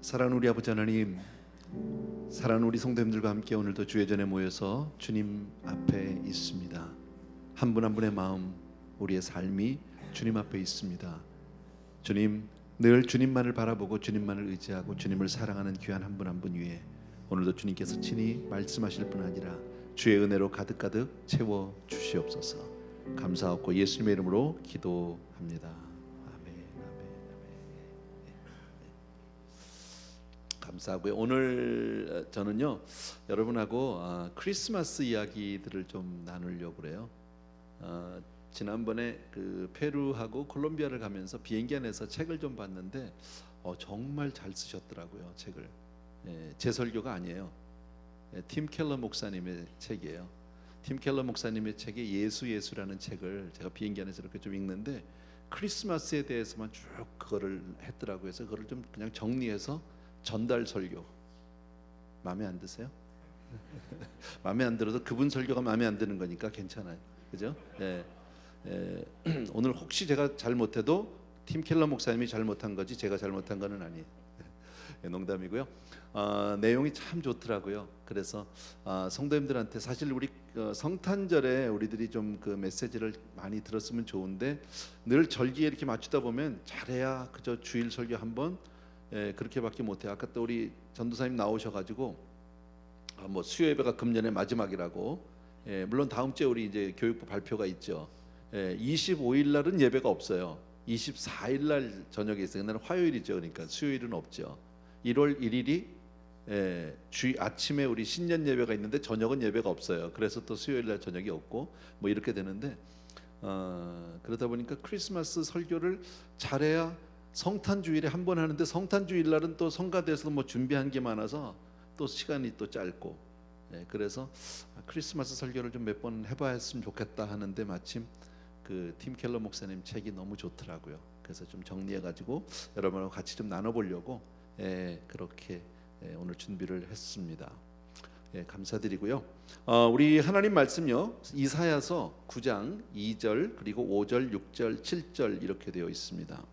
사랑하는 우리 아버지 하나님, 사랑하는 우리 성도님들과 함께 오늘도 주의 전에 모여서 주님 앞에 있습니다. 한 분 한 분의 마음, 우리의 삶이 주님 앞에 있습니다. 주님, 늘 주님만을 바라보고 주님만을 의지하고 주님을 사랑하는 귀한 한 분 한 분 위에 오늘도 주님께서 친히 말씀하실 뿐 아니라 주의 은혜로 가득가득 채워 주시옵소서. 감사하고 예수님의 이름으로 기도합니다. 아멘, 아멘, 아멘. 감사하고요. 오늘 저는요 여러분하고 크리스마스 이야기들을 좀 나누려고 그래요. 지난번에 그 페루하고 콜롬비아를 가면서 비행기 안에서 책을 좀 봤는데 정말 잘 쓰셨더라고요. 책을. 제 설교가 아니에요. 팀 켈러 목사님의 책이에요. 팀 켈러 목사님의 책에 예수라는 책을 제가 비행기 안에서 이렇게 좀 읽는데 크리스마스에 대해서만 쭉 그거를 했더라고요. 그래서 그거를 좀 그냥 정리해서 전달 설교. 마음에 안 드세요? 마음에 안 들어도 그분 설교가 마음에 안 드는 거니까 괜찮아요. 그죠? 오늘 혹시 제가 잘못해도 팀 켈러 목사님이 잘못한 거지 제가 잘못한 거는 아니에요. 농담이고요. 내용이 참 좋더라고요. 그래서 성도님들한테 사실 우리 성탄절에 우리들이 좀 그 메시지를 많이 들었으면 좋은데 늘 절기에 이렇게 맞추다 보면 잘해야 그저 주일 설교 한번 그렇게밖에 못해요. 아까 또 우리 전도사님 나오셔가지고 뭐 수요 예배가 금년의 마지막이라고. 물론 다음 주에 우리 이제 교육부 발표가 있죠. 25일 날은 예배가 없어요. 24일 날 저녁에 있어요. 그날 화요일이죠. 그러니까 수요일은 없죠. 1월 1일이 주 아침에 우리 신년 예배가 있는데 저녁은 예배가 없어요. 그래서 또 수요일 날 저녁이 없고 뭐 이렇게 되는데 그러다 보니까 크리스마스 설교를 잘해야 성탄 주일에 한 번 하는데 성탄 주일 날은 또 성가대에서 뭐 준비한 게 많아서 또 시간이 또 짧고 그래서 크리스마스 설교를 좀 몇 번 해봐야 했으면 좋겠다 하는데 마침 그 팀 켈러 목사님 책이 너무 좋더라고요. 그래서 좀 정리해가지고 여러분하고 같이 좀 나눠보려고 그렇게 오늘 준비를 했습니다. 감사드리고요. 우리 하나님 말씀요 이사야서 9장 2절 그리고 5절 6절 7절 이렇게 되어 있습니다.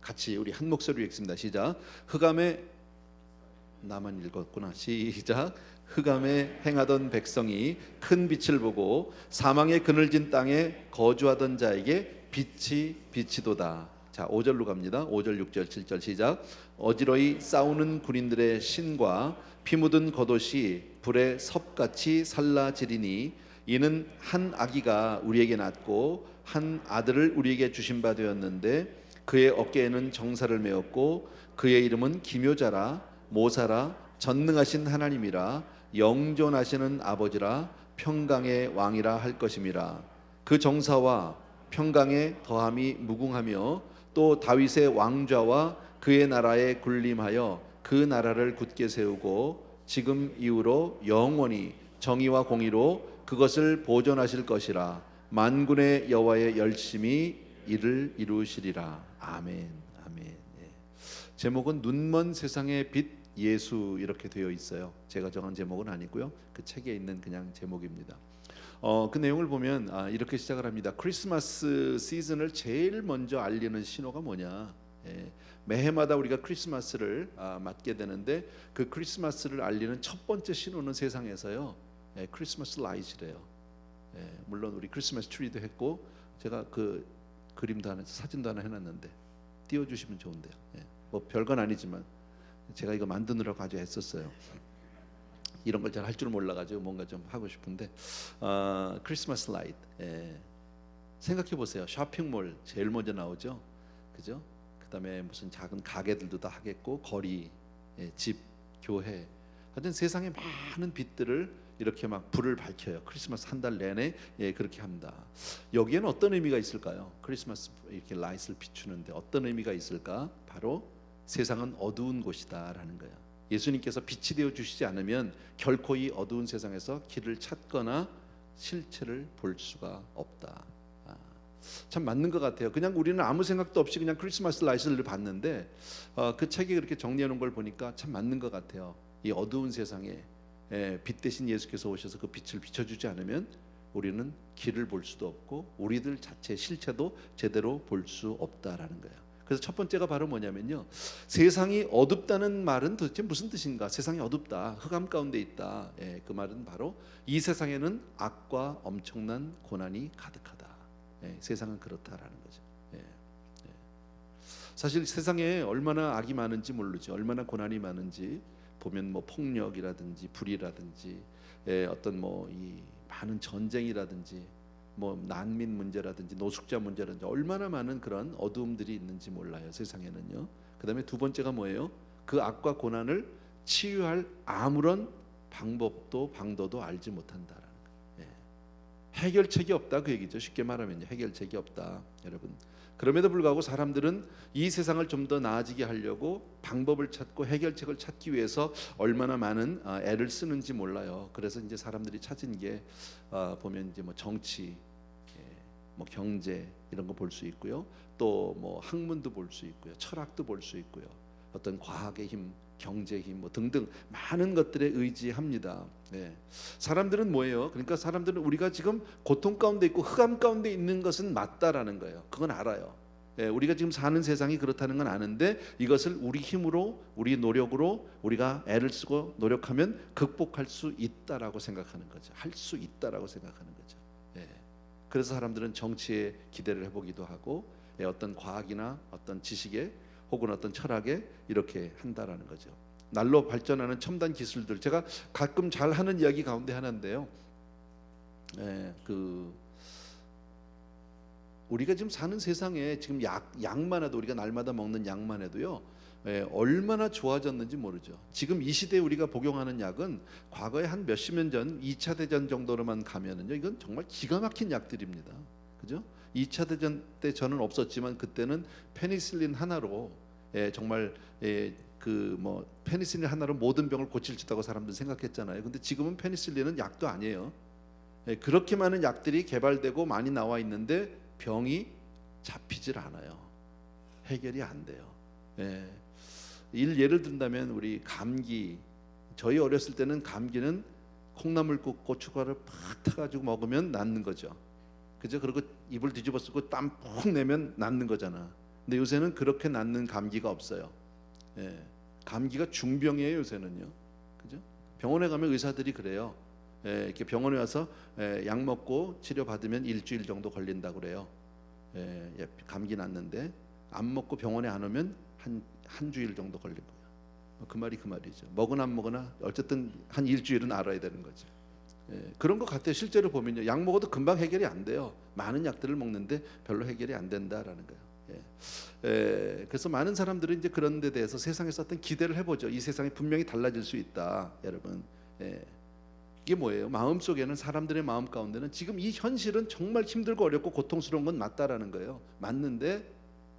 같이 우리 한 목소리로 읽습니다. 시작. 흑암에 나만 읽었구나. 시작. 흑암에 행하던 백성이 큰 빛을 보고 사망의 그늘진 땅에 거주하던 자에게 빛이 비치도다. 자, 5절로 갑니다. 5절, 6절, 7절 시작. 어지러이 싸우는 군인들의 신과 피 묻은 겉옷이 불에 섭같이 살라지리니 이는 한 아기가 우리에게 낳고 한 아들을 우리에게 주신 바 되었는데 그의 어깨에는 정사를 메었고 그의 이름은 기묘자라 모사라 전능하신 하나님이라 영존하시는 아버지라 평강의 왕이라 할 것임이라. 그 정사와 평강의 더함이 무궁하며 또 다윗의 왕좌와 그의 나라에 군림하여 그 나라를 굳게 세우고 지금 이후로 영원히 정의와 공의로 그것을 보존하실 것이라. 만군의 여호와의 열심히 이를 이루시리라. 아멘. 아멘. 제목은 눈먼 세상의 빛 예수 이렇게 되어 있어요. 제가 정한 제목은 아니고요. 그 책에 있는 그냥 제목입니다. 그 내용을 보면 이렇게 시작을 합니다. 크리스마스 시즌을 제일 먼저 알리는 신호가 뭐냐? 매해마다 우리가 크리스마스를 맞게 되는데 그 크리스마스를 알리는 첫 번째 신호는 세상에서요. 크리스마스 라이트래요. 물론 우리 크리스마스 트리도 했고 제가 그 그림도 하나 사진도 하나 해놨는데 띄워주시면 좋은데요. 뭐 별건 아니지만 제가 이거 만드느라고 아주 애썼어요. 이런 걸 잘 할 줄 몰라가지고 뭔가 좀 하고 싶은데 크리스마스 라이트. 생각해 보세요. 쇼핑몰 제일 먼저 나오죠, 그죠? 그다음에 무슨 작은 가게들도 다 하겠고 거리, 집, 교회, 하여튼 세상에 많은 빛들을 이렇게 막 불을 밝혀요. 크리스마스 한 달 내내 그렇게 합니다. 여기에는 어떤 의미가 있을까요? 크리스마스 이렇게 라이트를 비추는데 어떤 의미가 있을까? 바로 세상은 어두운 곳이다라는 거예요. 예수님께서 빛이 되어 주시지 않으면 결코 이 어두운 세상에서 길을 찾거나 실체를 볼 수가 없다. 참 맞는 것 같아요. 그냥 우리는 아무 생각도 없이 그냥 크리스마스 라이트를 봤는데 그 책에 그렇게 정리해 놓은 걸 보니까 참 맞는 것 같아요. 이 어두운 세상에 빛 대신 예수께서 오셔서 그 빛을 비춰주지 않으면 우리는 길을 볼 수도 없고 우리들 자체의 실체도 제대로 볼 수 없다라는 거예요. 그래서 첫 번째가 바로 뭐냐면요, 세상이 어둡다는 말은 도대체 무슨 뜻인가? 세상이 어둡다, 흑암 가운데 있다. 그 말은 바로 이 세상에는 악과 엄청난 고난이 가득하다. 세상은 그렇다라는 거죠. 사실 세상에 얼마나 악이 많은지 모르죠. 얼마나 고난이 많은지 보면 뭐 폭력이라든지 불이라든지 어떤 뭐 이 많은 전쟁이라든지 뭐 난민 문제라든지 노숙자 문제라든지 얼마나 많은 그런 어두움들이 있는지 몰라요, 세상에는요. 그다음에 두 번째가 뭐예요? 그 악과 고난을 치유할 아무런 방법도 방도도 알지 못한다라는 거예요. 해결책이 없다, 그 얘기죠. 쉽게 말하면 해결책이 없다, 여러분. 그럼에도 불구하고 사람들은 이 세상을 좀 더 나아지게 하려고 방법을 찾고 해결책을 찾기 위해서 얼마나 많은 애를 쓰는지 몰라요. 그래서 이제 사람들이 찾은 게 보면 이제 뭐 정치, 뭐 경제 이런 거 볼 수 있고요. 또 뭐 학문도 볼 수 있고요. 철학도 볼 수 있고요. 어떤 과학의 힘, 경제 힘 뭐 등등 많은 것들에 의지합니다. 사람들은 뭐예요? 그러니까 사람들은 우리가 지금 고통 가운데 있고 흑암 가운데 있는 것은 맞다라는 거예요. 그건 알아요. 우리가 지금 사는 세상이 그렇다는 건 아는데 이것을 우리 힘으로, 우리 노력으로 우리가 애를 쓰고 노력하면 극복할 수 있다라고 생각하는 거죠. 할 수 있다라고 생각하는 거죠. 그래서 사람들은 정치에 기대를 해보기도 하고 어떤 과학이나 어떤 지식에 혹은 어떤 철학에 이렇게 한다라는 거죠. 날로 발전하는 첨단 기술들, 제가 가끔 잘 하는 이야기 가운데 하나인데요. 우리가 지금 사는 세상에 지금 약만 해도, 우리가 날마다 먹는 약만 해도요, 얼마나 좋아졌는지 모르죠. 지금 이 시대에 우리가 복용하는 약은 과거에 한 몇십 년 전 2차 대전 정도로만 가면은요, 이건 정말 기가 막힌 약들입니다. 그죠? 2차 대전 때 저는 없었지만 그때는 페니실린 하나로 정말 그 뭐 페니실린 하나로 모든 병을 고칠 수 있다고 사람들 생각했잖아요. 근데 지금은 페니실린은 약도 아니에요. 그렇게 많은 약들이 개발되고 많이 나와 있는데 병이 잡히질 않아요. 해결이 안 돼요. 예를 든다면 우리 감기, 저희 어렸을 때는 감기는 콩나물국 고춧가루를 팍 타가지고 먹으면 낫는 거죠. 그죠? 그리고 입을 뒤집어 쓰고 땀 푹 내면 낫는 거잖아. 근데 요새는 그렇게 낫는 감기가 없어요. 감기가 중병이에요, 요새는요. 그죠? 병원에 가면 의사들이 그래요. 이렇게 병원에 와서 약 먹고 치료 받으면 일주일 정도 걸린다고 그래요. 감기 낫는데 안 먹고 병원에 안 오면 한 주일 정도 걸린 거예요. 그 말이 그 말이죠. 먹으나 안 먹으나 어쨌든 한 일주일은 알아야 되는 거죠. 그런 것 같아요. 실제로 보면요, 약 먹어도 금방 해결이 안 돼요. 많은 약들을 먹는데 별로 해결이 안 된다라는 거예요. 그래서 많은 사람들은 이제 그런 데 대해서 세상에서 어떤 기대를 해보죠. 이 세상이 분명히 달라질 수 있다, 여러분. 이게 뭐예요? 마음속에는, 사람들의 마음 가운데는 지금 이 현실은 정말 힘들고 어렵고 고통스러운 건 맞다라는 거예요. 맞는데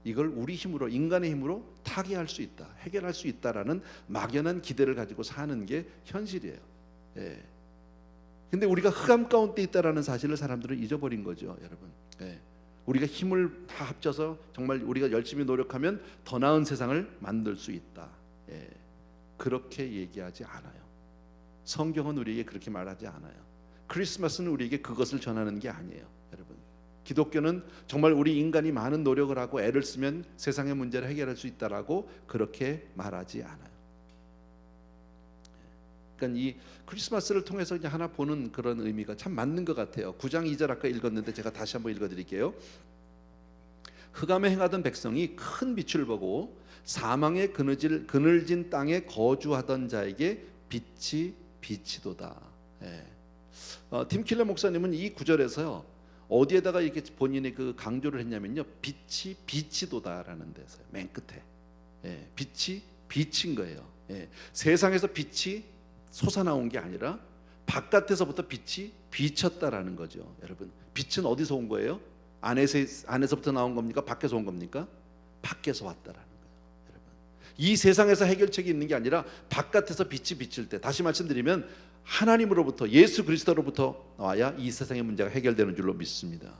이걸 우리 힘으로, 인간의 힘으로 타개할 수 있다, 해결할 수 있다라는 막연한 기대를 가지고 사는 게 현실이에요. 근데 우리가 흑암 가운데 있다라는 사실을 사람들은 잊어버린 거죠, 여러분. 우리가 힘을 다 합쳐서 정말 우리가 열심히 노력하면 더 나은 세상을 만들 수 있다. 그렇게 얘기하지 않아요. 성경은 우리에게 그렇게 말하지 않아요. 크리스마스는 우리에게 그것을 전하는 게 아니에요, 여러분. 기독교는 정말 우리 인간이 많은 노력을 하고 애를 쓰면 세상의 문제를 해결할 수 있다라고 그렇게 말하지 않아요. 그러니까 이 크리스마스를 통해서 이제 하나 보는 그런 의미가 참 맞는 것 같아요. 9장 2절 아까 읽었는데 제가 다시 한번 읽어드릴게요. 흑암에 행하던 백성이 큰 빛을 보고 사망의 그늘진 땅에 거주하던 자에게 빛이 비치도다. 팀 킬러 목사님은 이 구절에서요, 어디에다가 이렇게 본인이 그 강조를 했냐면요, 빛이 비치도다라는 데서요. 맨 끝에 빛이 비친 거예요. 세상에서 빛이 솟아나온 게 아니라 바깥에서부터 빛이 비쳤다라는 거죠, 여러분. 빛은 어디서 온 거예요? 안에서부터 나온 겁니까? 밖에서 온 겁니까? 밖에서 왔다라는 거예요, 여러분. 이 세상에서 해결책이 있는 게 아니라 바깥에서 빛이 비칠 때, 다시 말씀드리면 하나님으로부터, 예수 그리스도로부터 나와야 이 세상의 문제가 해결되는 줄로 믿습니다.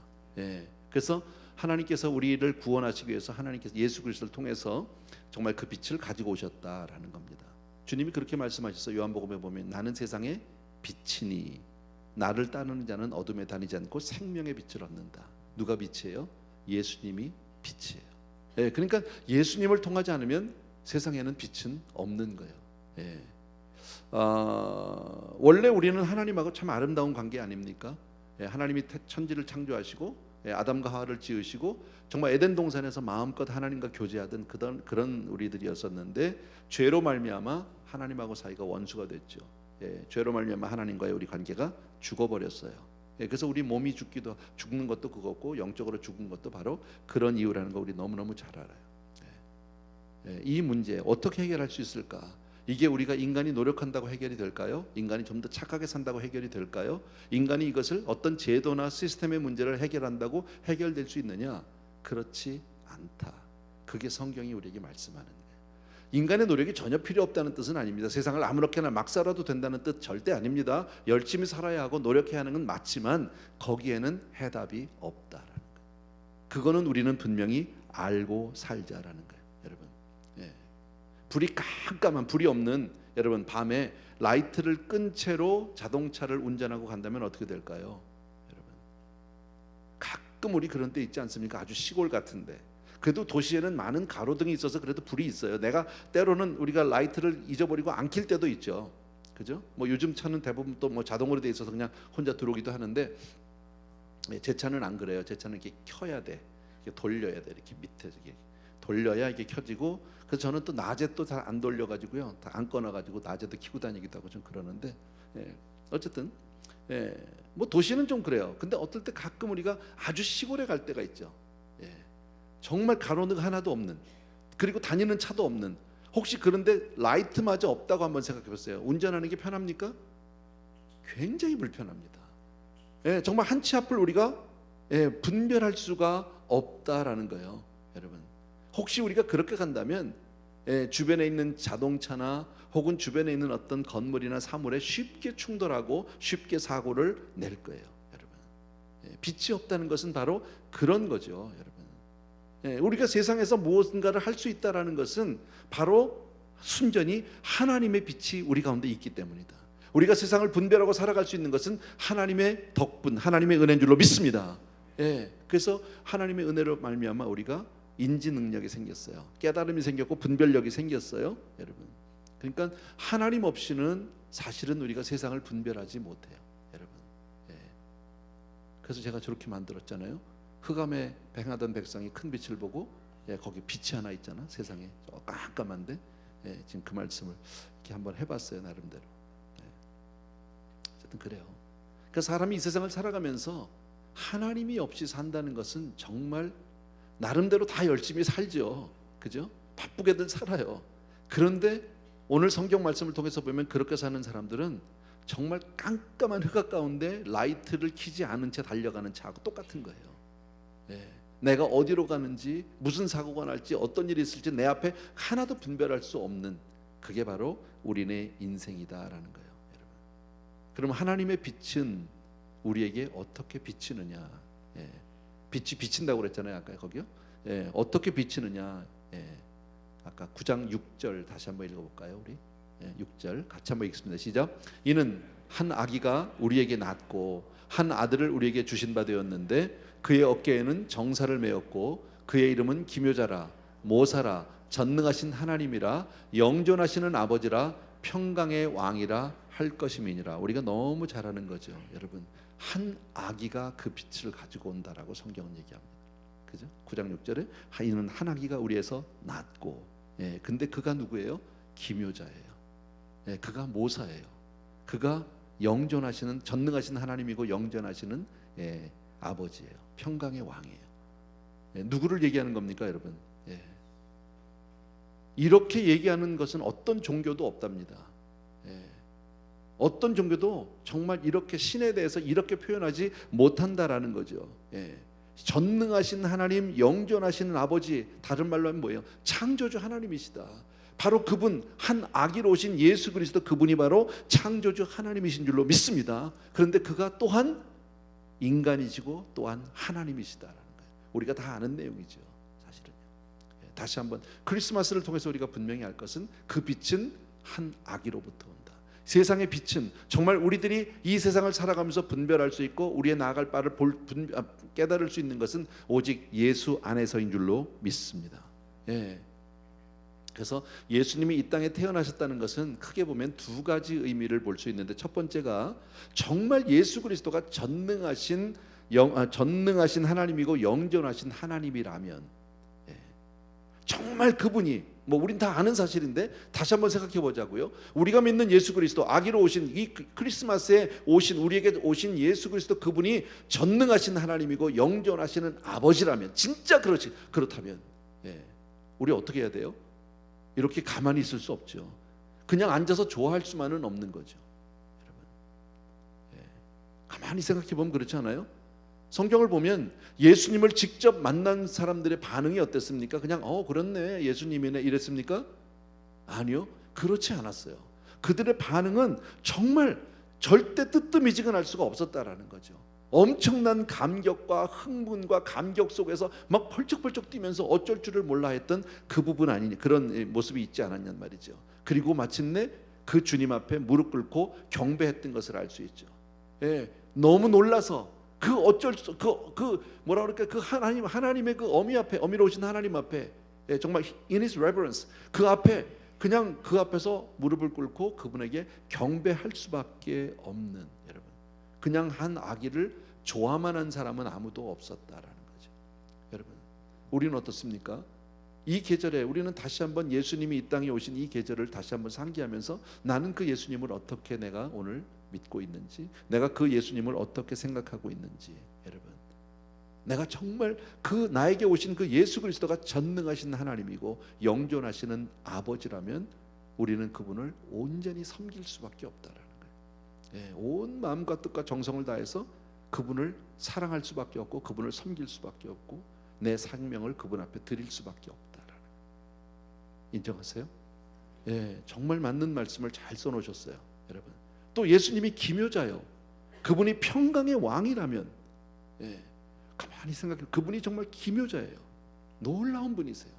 그래서 하나님께서 우리를 구원하시기 위해서 하나님께서 예수 그리스도를 통해서 정말 그 빛을 가지고 오셨다라는 겁니다. 주님이 그렇게 말씀하셨어요. 요한복음에 보면 나는 세상의 빛이니 나를 따르는 자는 어둠에 다니지 않고 생명의 빛을 얻는다. 누가 빛이에요? 예수님이 빛이에요. 그러니까 예수님을 통하지 않으면 세상에는 빛은 없는 거예요. 예. 원래 우리는 하나님하고 참 아름다운 관계 아닙니까? 하나님이 천지를 창조하시고 아담과 하와를 지으시고 정말 에덴 동산에서 마음껏 하나님과 교제하던 그런 우리들이었었는데 죄로 말미암아 하나님하고 사이가 원수가 됐죠. 죄로 말미암아 하나님과의 우리 관계가 죽어버렸어요. 그래서 우리 몸이 죽는 것도 그거고 영적으로 죽은 것도 바로 그런 이유라는 거 우리 너무너무 잘 알아요. 이 문제 어떻게 해결할 수 있을까? 이게 우리가 인간이 노력한다고 해결이 될까요? 인간이 좀 더 착하게 산다고 해결이 될까요? 인간이 이것을 어떤 제도나 시스템의 문제를 해결한다고 해결될 수 있느냐? 그렇지 않다. 그게 성경이 우리에게 말씀하는 거예요. 인간의 노력이 전혀 필요 없다는 뜻은 아닙니다. 세상을 아무렇게나 막 살아도 된다는 뜻 절대 아닙니다. 열심히 살아야 하고 노력해야 하는 건 맞지만 거기에는 해답이 없다라는 거예요. 그거는 우리는 분명히 알고 살자라는 거예요, 여러분. 불이 깜깜한, 불이 없는, 여러분 밤에 라이트를 끈 채로 자동차를 운전하고 간다면 어떻게 될까요? 여러분 가끔 우리 그런 때 있지 않습니까? 아주 시골 같은데 그래도 도시에는 많은 가로등이 있어서 그래도 불이 있어요. 내가 때로는 우리가 라이트를 잊어버리고 안 킬 때도 있죠, 그죠? 뭐 요즘 차는 대부분 또 뭐 자동으로 돼 있어서 그냥 혼자 들어오기도 하는데 제 차는 안 그래요. 제 차는 이렇게 켜야 돼, 이렇게 돌려야 돼, 이렇게 밑에 이렇게 돌려야 이게 켜지고. 그래서 저는 또 낮에 또 잘 안 돌려가지고요, 다 안 꺼놔가지고 낮에도 켜고 다니기도 하고 좀 그러는데, 어쨌든 뭐 도시는 좀 그래요. 근데 어떨 때 가끔 우리가 아주 시골에 갈 때가 있죠. 정말 가로등 하나도 없는, 그리고 다니는 차도 없는, 혹시 그런데 라이트마저 없다고 한번 생각해보세요. 운전하는 게 편합니까? 굉장히 불편합니다. 정말 한 치 앞을 우리가 분별할 수가 없다라는 거예요, 여러분. 혹시 우리가 그렇게 간다면 주변에 있는 자동차나 혹은 주변에 있는 어떤 건물이나 사물에 쉽게 충돌하고 쉽게 사고를 낼 거예요, 여러분. 빛이 없다는 것은 바로 그런 거죠, 여러분. 우리가 세상에서 무엇인가를 할 수 있다라는 것은 바로 순전히 하나님의 빛이 우리 가운데 있기 때문이다. 우리가 세상을 분별하고 살아갈 수 있는 것은 하나님의 덕분, 하나님의 은혜인 줄로 믿습니다. 그래서 하나님의 은혜로 말미암아 우리가 인지 능력이 생겼어요. 깨달음이 생겼고 분별력이 생겼어요, 여러분. 그러니까 하나님 없이는 사실은 우리가 세상을 분별하지 못해요, 여러분. 그래서 제가 저렇게 만들었잖아요. 흑암에 행하던 백성이 큰 빛을 보고, 거기 빛이 하나 있잖아, 세상에 저 깜깜한데. 지금 그 말씀을 이렇게 한번 해봤어요, 나름대로. 어쨌든 그래요. 그러니까 사람이 이 세상을 살아가면서 하나님이 없이 산다는 것은 정말 나름대로 다 열심히 살죠, 그죠? 바쁘게들 살아요. 그런데 오늘 성경 말씀을 통해서 보면 그렇게 사는 사람들은 정말 깜깜한 흑암 가운데 라이트를 켜지 않은 채 달려가는 차하고 똑같은 거예요. 내가 어디로 가는지, 무슨 사고가 날지, 어떤 일이 있을지 내 앞에 하나도 분별할 수 없는, 그게 바로 우리네 인생이다라는 거예요, 여러분. 그럼 하나님의 빛은 우리에게 어떻게 비치느냐? 빛이 비친다고 그랬잖아요, 아까 거기요. 어떻게 비치느냐? 아까 9장 6절 다시 한번 읽어볼까요, 우리? 6절 같이 한번 읽습니다. 시작. 이는 한 아기가 우리에게 낳고 한 아들을 우리에게 주신 바 되었는데 그의 어깨에는 정사를 메었고 그의 이름은 기묘자라, 모사라, 전능하신 하나님이라, 영존하시는 아버지라, 평강의 왕이라 할 것임이니라. 우리가 너무 잘 아는 거죠, 여러분. 한 아기가 그 빛을 가지고 온다라고 성경은 얘기합니다, 그죠? 9장 6절에 이는 한 아기가 우리에서 낳고, 근데 그가 누구예요? 기묘자예요. 그가 모사예요. 그가 영존하시는, 전능하신 하나님이고 영존하시는 아버지예요. 평강의 왕이에요. 누구를 얘기하는 겁니까, 여러분? 이렇게 얘기하는 것은 어떤 종교도 없답니다. 어떤 종교도 정말 이렇게 신에 대해서 이렇게 표현하지 못한다라는 거죠. 전능하신 하나님, 영존하시는 아버지, 다른 말로 하면 뭐예요? 창조주 하나님이시다. 바로 그분, 한 아기로 오신 예수 그리스도, 그분이 바로 창조주 하나님이신 줄로 믿습니다. 그런데 그가 또한 인간이시고 또한 하나님이시다라는 거예요. 우리가 다 아는 내용이죠, 사실은요. 다시 한번 크리스마스를 통해서 우리가 분명히 알 것은 그 빛은 한 아기로부터 온다. 세상의 빛은 정말 우리들이 이 세상을 살아가면서 분별할 수 있고 우리의 나아갈 바를 깨달을 수 있는 것은 오직 예수 안에서인 줄로 믿습니다. 예. 그래서 예수님이 이 땅에 태어나셨다는 것은 크게 보면 두 가지 의미를 볼 수 있는데, 첫 번째가 정말 예수 그리스도가 전능하신 하나님이고 영존하신 하나님이라면, 예, 정말 그분이 우린 다 아는 사실인데 다시 한번 생각해 보자고요. 우리가 믿는 예수 그리스도, 아기로 오신 이 크리스마스에 오신 우리에게 오신 예수 그리스도, 그분이 전능하신 하나님이고 영존하시는 아버지라면, 진짜 그렇다면, 예, 우리 어떻게 해야 돼요? 이렇게 가만히 있을 수 없죠. 그냥 앉아서 좋아할 수만은 없는 거죠. 여러분, 예, 가만히 생각해 보면 그렇지 않아요? 성경을 보면 예수님을 직접 만난 사람들의 반응이 어땠습니까? 그냥 그렇네, 예수님이네, 이랬습니까? 아니요, 그렇지 않았어요. 그들의 반응은 정말 절대 뜨뜻미지근할 수가 없었다라는 거죠. 엄청난 감격과 흥분과 감격 속에서 막 펄쩍펄쩍 뛰면서 어쩔 줄을 몰라 했던 그 부분 아니냐, 그런 모습이 있지 않았냔 말이죠. 그리고 마침내 그 주님 앞에 무릎 꿇고 경배했던 것을 알 수 있죠. 예, 너무 놀라서 뭐라 그럴까, 그 하나님의 그 어미로 오신 하나님 앞에, 예, 정말 in his reverence, 그 앞에 그냥 그 앞에서 무릎을 꿇고 그분에게 경배할 수밖에 없는, 여러분, 그냥 한 아기를 좋아만 한 사람은 아무도 없었다라는 거죠. 여러분, 우리는 어떻습니까? 이 계절에 우리는 다시 한번 예수님이 이 땅에 오신 이 계절을 다시 한번 상기하면서, 나는 그 예수님을 어떻게 내가 오늘 믿고 있는지, 내가 그 예수님을 어떻게 생각하고 있는지, 여러분, 내가 정말 그 나에게 오신 그 예수 그리스도가 전능하신 하나님이고 영존하시는 아버지라면 우리는 그분을 온전히 섬길 수밖에 없다라는 거예요. 예, 온 마음과 뜻과 정성을 다해서 그분을 사랑할 수밖에 없고 그분을 섬길 수밖에 없고 내 생명을 그분 앞에 드릴 수밖에 없다라는 거예요. 인정하세요? 예, 정말 맞는 말씀을 잘 써놓으셨어요, 여러분. 또 예수님이 기묘자요, 그분이 평강의 왕이라면, 예, 가만히 생각해, 그분이 정말 기묘자예요. 놀라운 분이세요.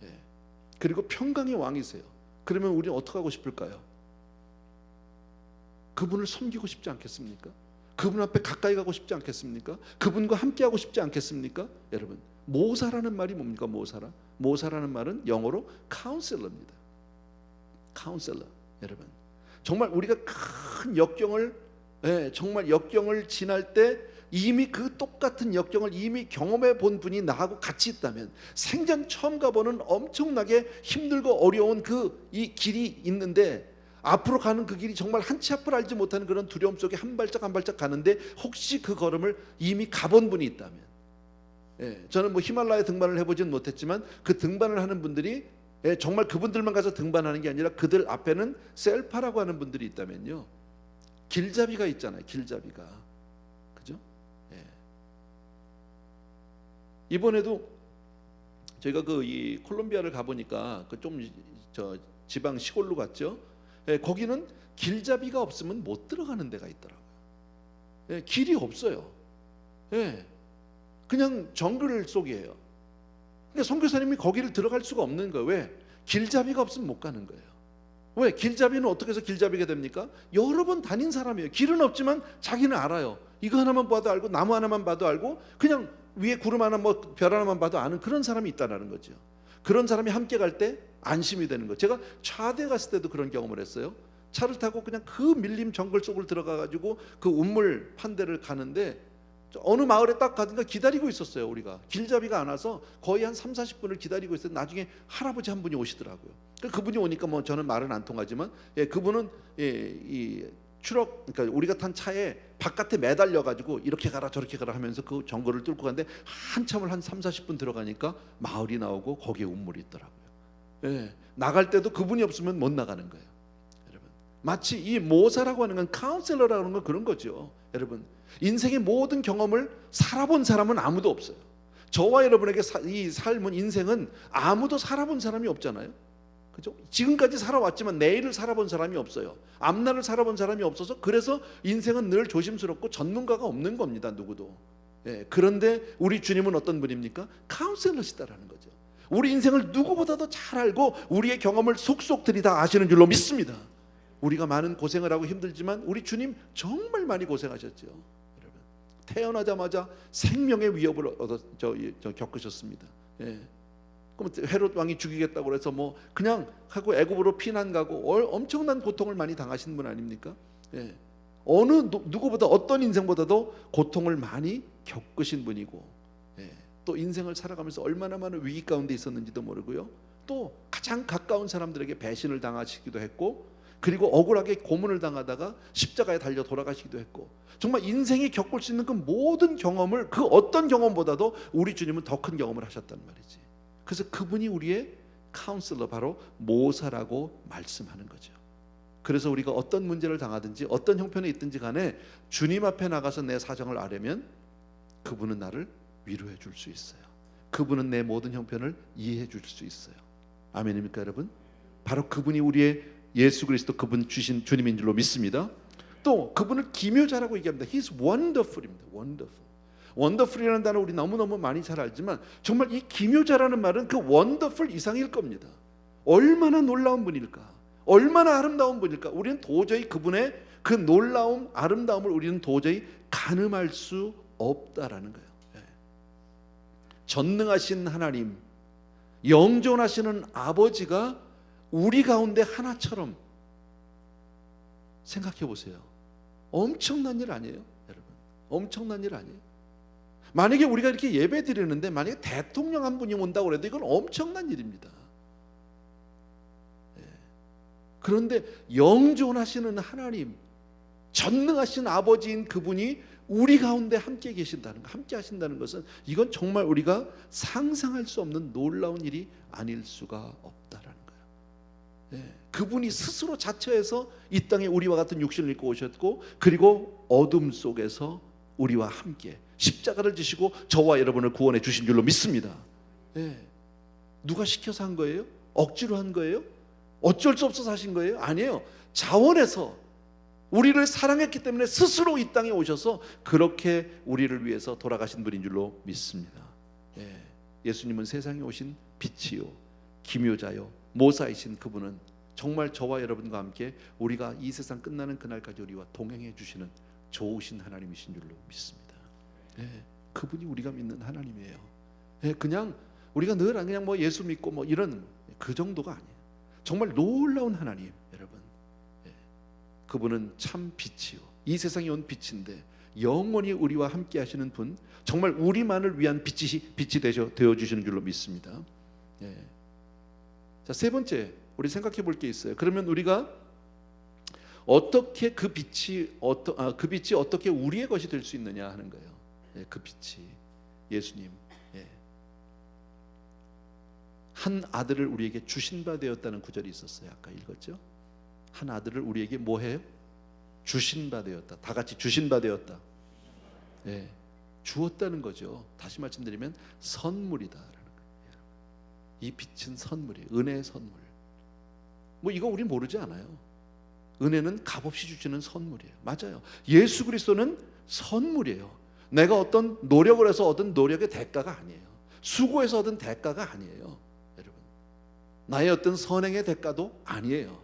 예, 그리고 평강의 왕이세요. 그러면 우리는 어떻게 하고 싶을까요? 그분을 섬기고 싶지 않겠습니까? 그분 앞에 가까이 가고 싶지 않겠습니까? 그분과 함께하고 싶지 않겠습니까? 여러분, 모사라는 말이 뭡니까? 모사라는 말은 영어로 카운셀러입니다. 카운셀러. 여러분, 정말 우리가 큰 역경을, 정말 역경을 지날 때 이미 그 똑같은 역경을 이미 경험해 본 분이 나하고 같이 있다면, 생전 처음 가보는 엄청나게 힘들고 어려운 이 길이 있는데, 앞으로 가는 그 길이 정말 한 치 앞을 알지 못하는 그런 두려움 속에 한 발짝 한 발짝 가는데, 혹시 그 걸음을 이미 가본 분이 있다면, 저는 히말라야 등반을 해보진 못했지만 그 등반을 하는 분들이, 정말 그분들만 가서 등반하는 게 아니라 그들 앞에는 셀파라고 하는 분들이 있다면요, 길잡이가 있잖아요. 길잡이가, 그죠? 이번에도 저희가 이 콜롬비아를 가보니까 좀 지방 시골로 갔죠. 거기는 길잡이가 없으면 못 들어가는 데가 있더라고요. 길이 없어요. 그냥 정글 속이에요. 근데 선교사님이 거기를 들어갈 수가 없는 거예요. 왜? 길잡이가 없으면 못 가는 거예요. 왜? 길잡이는 어떻게 해서 길잡이가 됩니까? 여러 번 다닌 사람이에요. 길은 없지만 자기는 알아요. 이거 하나만 봐도 알고, 나무 하나만 봐도 알고, 그냥 위에 구름 하나, 별 하나만 봐도 아는 그런 사람이 있다는 거죠. 그런 사람이 함께 갈 때 안심이 되는 거예요. 제가 차대 갔을 때도 그런 경험을 했어요. 차를 타고 그냥 그 밀림 정글 속을 들어가 가지고 그 운물 판대를 가는데, 어느 마을에 딱 가니까 기다리고 있었어요. 우리가 길잡이가 안 와서 거의 한 30-40분을 기다리고 있었는데, 나중에 할아버지 한 분이 오시더라고요. 그분이 오니까 저는 말은 안 통하지만, 그분은 이 트럭, 그러니까 우리가 탄 차에 바깥에 매달려 가지고 이렇게 가라 저렇게 가라 하면서 그 정거를 뚫고 가는데, 한참을 한 30-40분 들어가니까 마을이 나오고 거기에 운물이 있더라고요. 나갈 때도 그분이 없으면 못 나가는 거예요. 여러분, 마치 이 모사라고 하는 건, 카운셀러라고 하는 건 그런 거죠. 여러분, 인생의 모든 경험을 살아본 사람은 아무도 없어요. 저와 여러분에게 이 삶은, 인생은 아무도 살아본 사람이 없잖아요. 그죠? 지금까지 살아왔지만 내일을 살아본 사람이 없어요. 앞날을 살아본 사람이 없어서, 그래서 인생은 늘 조심스럽고 전문가가 없는 겁니다, 누구도. 그런데 우리 주님은 어떤 분입니까? 카운셀러시다라는 거죠. 우리 인생을 누구보다도 잘 알고 우리의 경험을 속속들이 다 아시는 줄로 믿습니다. 우리가 많은 고생을 하고 힘들지만 우리 주님 정말 많이 고생하셨죠. 여러분, 태어나자마자 생명의 위협을 겪으셨습니다. 그럼 헤롯 왕이 죽이겠다고 그래서 뭐 그냥 하고 애굽으로 피난 가고 엄청난 고통을 많이 당하신 분 아닙니까? 예. 어느 누구보다 어떤 인생보다도 고통을 많이 겪으신 분이고, 예. 또 인생을 살아가면서 얼마나 많은 위기 가운데 있었는지도 모르고요. 또 가장 가까운 사람들에게 배신을 당하시기도 했고, 그리고 억울하게 고문을 당하다가 십자가에 달려 돌아가시기도 했고, 정말 인생이 겪을 수 있는 그 모든 경험을, 그 어떤 경험보다도 우리 주님은 더 큰 경험을 하셨단 말이지. 그래서 그분이 우리의 카운슬러, 바로 모사라고 말씀하는 거죠. 그래서 우리가 어떤 문제를 당하든지 어떤 형편에 있든지 간에 주님 앞에 나가서 내 사정을 아뢰면 그분은 나를 위로해 줄 수 있어요. 그분은 내 모든 형편을 이해해 줄 수 있어요. 아멘입니까 여러분? 바로 그분이 우리의 예수 그리스도, 그분 주신 주님인 줄로 믿습니다. 또 그분을 기묘자라고 얘기합니다. He's wonderful입니다. wonderful. 원더풀이라는 단어 우리 너무너무 많이 잘 알지만 정말 이 기묘자라는 말은 그 원더풀 이상일 겁니다. 얼마나 놀라운 분일까, 얼마나 아름다운 분일까. 우리는 도저히 그분의 그 놀라움, 아름다움을 우리는 도저히 가늠할 수 없다라는 거예요. 전능하신 하나님, 영존하시는 아버지가 우리 가운데 하나처럼, 생각해 보세요. 엄청난 일 아니에요 여러분? 엄청난 일 아니에요? 만약에 우리가 이렇게 예배 드리는데 만약에 대통령 한 분이 온다고 해도 이건 엄청난 일입니다. 그런데 영존하시는 하나님, 전능하신 아버지인 그분이 우리 가운데 함께 계신다는 것, 함께 하신다는 것은 이건 정말 우리가 상상할 수 없는 놀라운 일이 아닐 수가 없다라는 거예요. 그분이 스스로 자처해서 이 땅에 우리와 같은 육신을 입고 오셨고, 그리고 어둠 속에서 우리와 함께 십자가를 지시고 저와 여러분을 구원해 주신 줄로 믿습니다. 누가 시켜서 한 거예요? 억지로 한 거예요? 어쩔 수 없어서 하신 거예요? 아니에요. 자원해서 우리를 사랑했기 때문에 스스로 이 땅에 오셔서 그렇게 우리를 위해서 돌아가신 분인 줄로 믿습니다. 예수님은 세상에 오신 빛이요, 기묘자요, 모사이신 그분은 정말 저와 여러분과 함께 우리가 이 세상 끝나는 그날까지 우리와 동행해 주시는 좋으신 하나님이신 줄로 믿습니다. 그분이 우리가 믿는 하나님이에요. 그냥 우리가 늘 그냥 뭐 예수 믿고 뭐 이런 그 정도가 아니에요. 정말 놀라운 하나님 여러분. 그분은 참 빛이요, 이 세상에 온 빛인데 영원히 우리와 함께 하시는 분, 정말 우리만을 위한 빛이 되어 주시는 줄로 믿습니다. 자, 세 번째 우리 생각해 볼 게 있어요. 그러면 우리가 어떻게 그 빛이 어떻게 우리의 것이 될 수 있느냐 하는 거예요. 그 빛이 예수님, 한 아들을 우리에게 주신 바 되었다는 구절이 있었어요. 아까 읽었죠? 한 아들을 우리에게 뭐 해요? 주신 바 되었다. 다 같이 주신 바 되었다. 주었다는 거죠. 다시 말씀드리면 선물이다라는 거예요. 이 빛은 선물이에요. 은혜의 선물. 뭐 이거 우리 모르지 않아요. 은혜는 값없이 주시는 선물이에요. 맞아요. 예수 그리스도는 선물이에요. 내가 어떤 노력을 해서 얻은 노력의 대가가 아니에요. 수고해서 얻은 대가가 아니에요. 여러분, 나의 어떤 선행의 대가도 아니에요.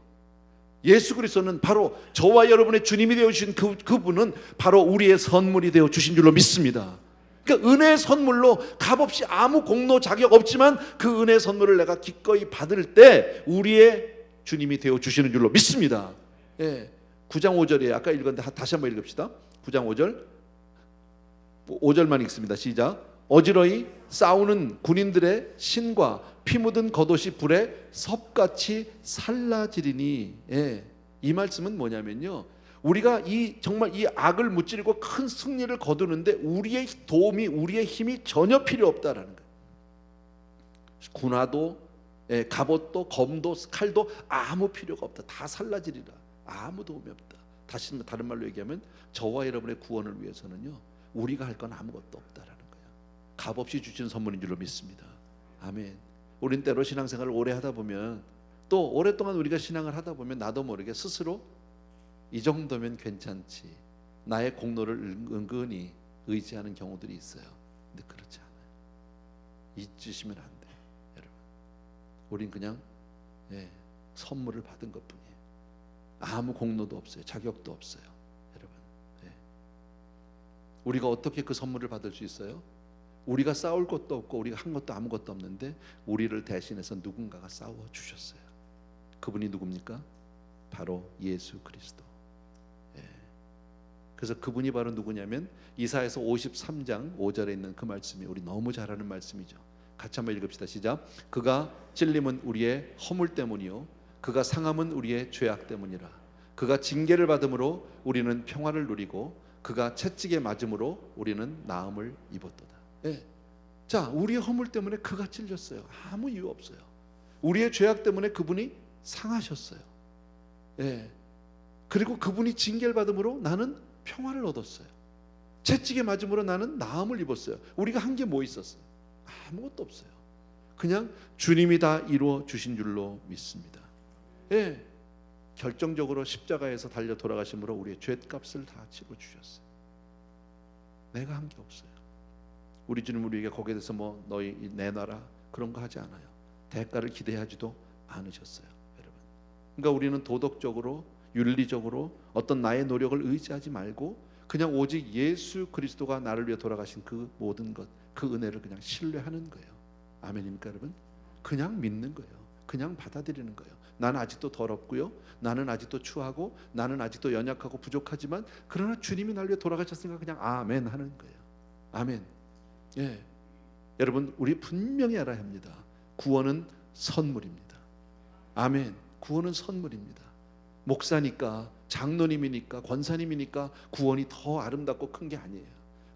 예수 그리스도는 바로 저와 여러분의 주님이 되어주신 그분은 바로 우리의 선물이 되어 주신 줄로 믿습니다. 그러니까 은혜의 선물로 값없이 아무 공로 자격 없지만 그 은혜의 선물을 내가 기꺼이 받을 때 우리의 주님이 되어 주시는 줄로 믿습니다. 9장 5절이에요. 아까 읽었는데 다시 한번 읽읍시다. 9장 5절, 5절만 읽습니다. 시작. 어지러이 싸우는 군인들의 신과 피 묻은 겉옷이 불에 섭같이 살라지리니. 이 말씀은 뭐냐면요, 우리가 정말 이 악을 무찌르고 큰 승리를 거두는데 우리의 도움이, 우리의 힘이 전혀 필요 없다라는 거예요. 군화도, 갑옷도, 검도, 칼도 아무 필요가 없다. 다 살라지리라. 아무 도움이 없다. 다른 말로 얘기하면 저와 여러분의 구원을 위해서는요, 우리가 할 건 아무것도 없다라는 거예요. 값없이 주신 선물인 줄로 믿습니다. 아멘. 우린 때로 신앙생활을 오래 하다 보면, 또 오랫동안 우리가 신앙을 하다 보면 나도 모르게 스스로 이 정도면 괜찮지, 나의 공로를 은근히 의지하는 경우들이 있어요. 근데 그렇지 않아요. 잊으시면 안 돼요, 여러분. 우린 그냥 선물을 받은 것뿐이에요. 아무 공로도 없어요. 자격도 없어요. 여러분, 우리가 어떻게 그 선물을 받을 수 있어요? 우리가 싸울 것도 없고 우리가 한 것도 아무것도 없는데 우리를 대신해서 누군가가 싸워 주셨어요. 그분이 누굽니까? 바로 예수 그리스도. 예. 그래서 그분이 바로 누구냐면 이사야서 53장 5절에 있는 그 말씀이 우리 너무 잘 아는 말씀이죠. 같이 한번 읽읍시다. 시작. 그가 찔림은 우리의 허물 때문이요 그가 상함은 우리의 죄악 때문이라. 그가 징계를 받음으로 우리는 평화를 누리고 그가 채찍에 맞음으로 우리는 나음을 입었도다. 예. 자, 우리의 허물 때문에 그가 찔렸어요. 아무 이유 없어요. 우리의 죄악 때문에 그분이 상하셨어요. 예. 그리고 그분이 징계를 받음으로 나는 평화를 얻었어요. 채찍에 맞음으로 나는 나음을 입었어요. 우리가 한 게 뭐 있었어요? 아무것도 없어요. 그냥 주님이 다 이루어 주신 줄로 믿습니다. 예. 결정적으로 십자가에서 달려 돌아가심으로 우리의 죄값을 다 치러 주셨어요. 내가 한 게 없어요. 우리 주님 우리에게 거기에 대해서 뭐 너희 내놔라 그런 거 하지 않아요. 대가를 기대하지도 않으셨어요, 여러분. 그러니까 우리는 도덕적으로 윤리적으로 어떤 나의 노력을 의지하지 말고 그냥 오직 예수 그리스도가 나를 위해 돌아가신 그 모든 것, 그 은혜를 그냥 신뢰하는 거예요. 아멘입니까, 여러분? 그냥 믿는 거예요. 그냥 받아들이는 거예요. 나는 아직도 더럽고요. 나는 아직도 추하고 나는 아직도 연약하고 부족하지만 그러나 주님이 나를 위해 돌아가셨으니까 그냥 아멘 하는 거예요. 아멘. 예. 여러분, 우리 분명히 알아야 합니다. 구원은 선물입니다. 아멘. 구원은 선물입니다. 목사니까 장로님이니까 권사님이니까 구원이 더 아름답고 큰 게 아니에요.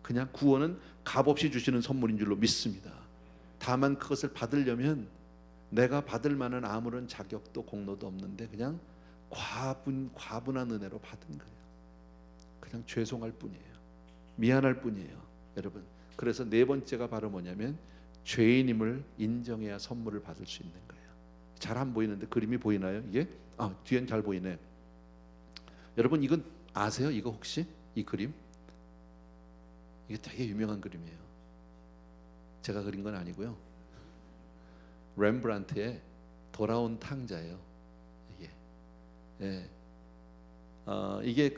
그냥 구원은 값없이 주시는 선물인 줄로 믿습니다. 다만 그것을 받으려면 내가 받을 만한 아무런 자격도 공로도 없는데 그냥 과분한 은혜로 받은 거예요. 그냥 죄송할 뿐이에요. 미안할 뿐이에요, 여러분. 그래서 네 번째가 바로 뭐냐면 죄인임을 인정해야 선물을 받을 수 있는 거예요. 잘 안 보이는데 그림이 보이나요? 이게? 뒤엔 잘 보이네. 여러분 이건 아세요? 이거 혹시? 이 그림? 이게 되게 유명한 그림이에요. 제가 그린 건 아니고요. 렘브란트의 돌아온 탕자예요. 이게. 예. 이게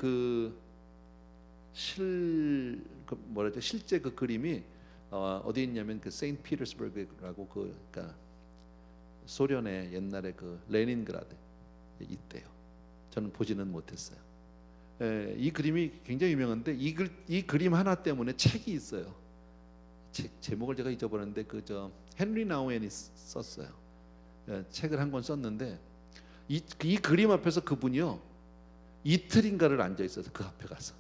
실제 그 그림이 어디 있냐면 그 세인트 피터스버그라고 그러니까 소련의 옛날에 그 레닌그라드 있대요. 저는 보지는 못했어요. 예, 이 그림이 굉장히 유명한데 이 그림 하나 때문에 책이 있어요. 제목을 제가 잊어버렸는데 헨리 나우엔이 썼어요. 예, 책을 한 권 썼는데 이 그림 앞에서 그분이요 이틀인가를 앉아 있어서 그 앞에 가서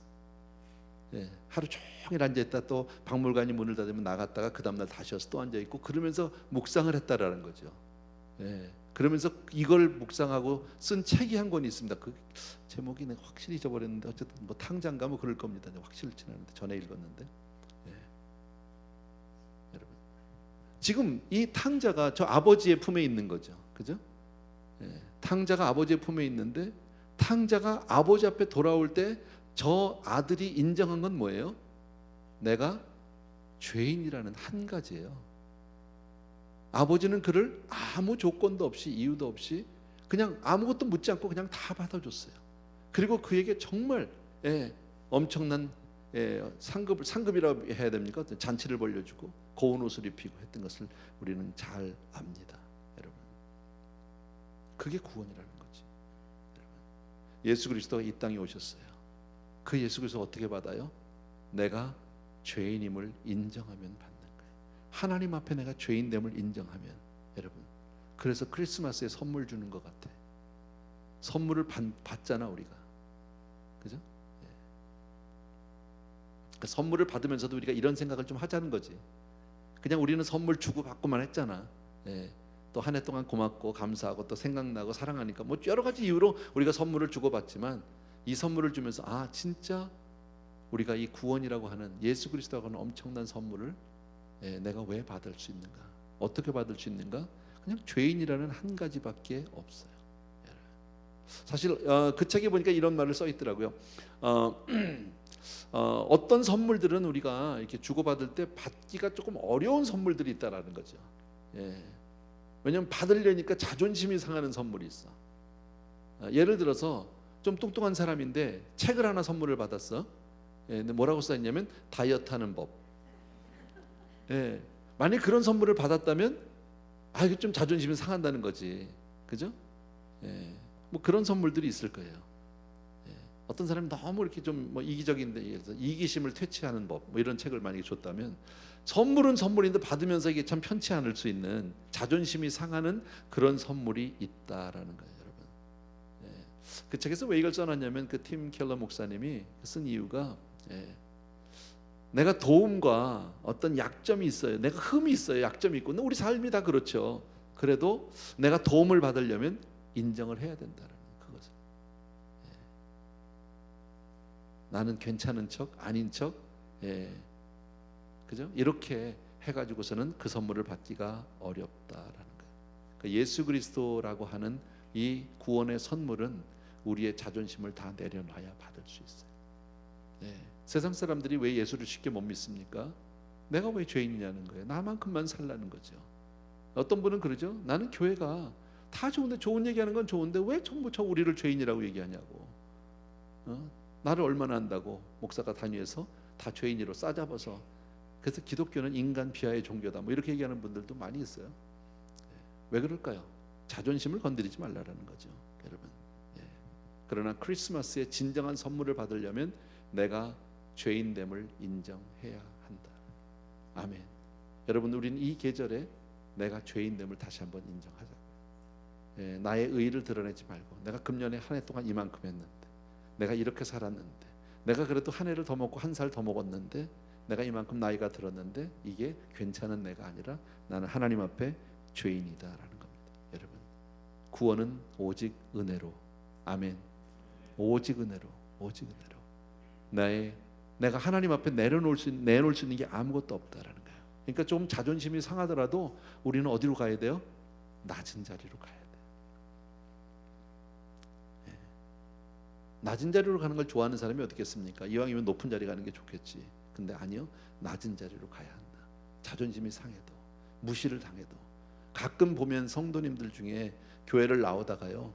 예, 하루 종일 앉아 있다 또 박물관이 문을 닫으면 나갔다가 그 다음날 다시 와서 또 앉아 있고 그러면서 묵상을 했다라는 거죠. 예, 그러면서 이걸 묵상하고 쓴 책이 한 권이 있습니다. 그 제목이 내가 확실히 잊어버렸는데 어쨌든 뭐 탕자인가 뭐 그럴 겁니다. 확실치는 않은데 전에 읽었는데. 예. 여러분 지금 이 탕자가 저 아버지의 품에 있는 거죠, 그죠? 예, 탕자가 아버지의 품에 있는데 탕자가 아버지 앞에 돌아올 때 저 아들이 인정한 건 뭐예요? 내가 죄인이라는 한 가지예요. 아버지는 그를 아무 조건도 없이 이유도 없이 그냥 아무것도 묻지 않고 그냥 다 받아줬어요. 그리고 그에게 정말 엄청난 상급이라고 해야 됩니까? 잔치를 벌려주고 고운 옷을 입히고 했던 것을 우리는 잘 압니다, 여러분. 그게 구원이라는 거지. 여러분. 예수 그리스도가 이 땅에 오셨어요. 그 예수 그리스도 어떻게 받아요? 내가 죄인임을 인정하면 받는 거예요. 하나님 앞에 내가 죄인됨을 인정하면, 여러분. 그래서 크리스마스에 선물 주는 것 같아. 선물을 받잖아 우리가, 그죠? 그 선물을 받으면서도 우리가 이런 생각을 좀 하자는 거지. 그냥 우리는 선물 주고 받고만 했잖아. 또 한 해 동안 고맙고 감사하고 또 생각나고 사랑하니까 뭐 여러 가지 이유로 우리가 선물을 주고 받지만 이 선물을 주면서 진짜 우리가 이 구원이라고 하는 예수 그리스도라고 하는 엄청난 선물을 내가 왜 받을 수 있는가? 어떻게 받을 수 있는가? 그냥 죄인이라는 한 가지밖에 없어요. 사실 그 책에 보니까 이런 말을 써 있더라고요. 어떤 선물들은 우리가 이렇게 주고받을 때 받기가 조금 어려운 선물들이 있다라는 거죠. 왜냐하면 받으려니까 자존심이 상하는 선물이 있어. 예를 들어서 좀 뚱뚱한 사람인데 책을 하나 선물을 받았어. 근데 뭐라고 써있냐면 다이어트하는 법. 예. 만약 그런 선물을 받았다면 이거 좀 자존심이 상한다는 거지. 그죠? 예. 뭐 그런 선물들이 있을 거예요. 예. 어떤 사람이 너무 이렇게 좀 뭐 이기적인데 이기심을 퇴치하는 법 뭐 이런 책을 만약에 줬다면 선물은 선물인데 받으면서 이게 참 편치 않을 수 있는 자존심이 상하는 그런 선물이 있다라는 거예요, 여러분. 예. 그 책에서 왜 이걸 써놨냐면 그 팀 켈러 목사님이 쓴 이유가 내가 도움과 어떤 약점이 있어요. 내가 흠이 있어요. 약점이 있고. 우리 삶이 다 그렇죠. 그래도 내가 도움을 받으려면 인정을 해야 된다는 그것을. 예. 나는 괜찮은 척, 아닌 척, 예. 그죠? 이렇게 해가지고서는 그 선물을 받기가 어렵다라는 거예요. 그러니까 예수 그리스도라고 하는 이 구원의 선물은 우리의 자존심을 다 내려놔야 받을 수 있어요. 예. 세상 사람들이 왜 예수를 쉽게 못 믿습니까? 내가 왜 죄인이냐는 거예요. 나만큼만 살라는 거죠. 어떤 분은 그러죠. 나는 교회가 다 좋은데, 좋은 얘기하는 건 좋은데 왜 전부 저 우리를 죄인이라고 얘기하냐고. 나를 얼마나 안다고 목사가 단위에서 다 죄인으로 싸잡아서. 그래서 기독교는 인간 비하의 종교다 뭐 이렇게 얘기하는 분들도 많이 있어요. 왜 그럴까요? 자존심을 건드리지 말라는 거죠, 여러분. 그러나 크리스마스에 진정한 선물을 받으려면 내가 죄인됨을 인정해야 한다. 아멘. 여러분, 우리는 이 계절에 내가 죄인됨을 다시 한번 인정하자고요. 나의 의의를 드러내지 말고 내가 금년에 한 해 동안 이만큼 했는데, 내가 이렇게 살았는데, 내가 그래도 한 해를 더 먹고 한 살 더 먹었는데, 내가 이만큼 나이가 들었는데 이게 괜찮은 내가 아니라 나는 하나님 앞에 죄인이다라는 겁니다. 여러분, 구원은 오직 은혜로. 아멘. 오직 은혜로, 오직 은혜로. 내가 하나님 앞에 내놓을 수 있는 게 아무것도 없다라는 거예요. 그러니까 좀 자존심이 상하더라도 우리는 어디로 가야 돼요? 낮은 자리로 가야 돼요. 낮은 자리로 가는 걸 좋아하는 사람이 어떻겠습니까? 이왕이면 높은 자리 가는 게 좋겠지. 근데 아니요, 낮은 자리로 가야 한다. 자존심이 상해도, 무시를 당해도. 가끔 보면 성도님들 중에 교회를 나오다가요,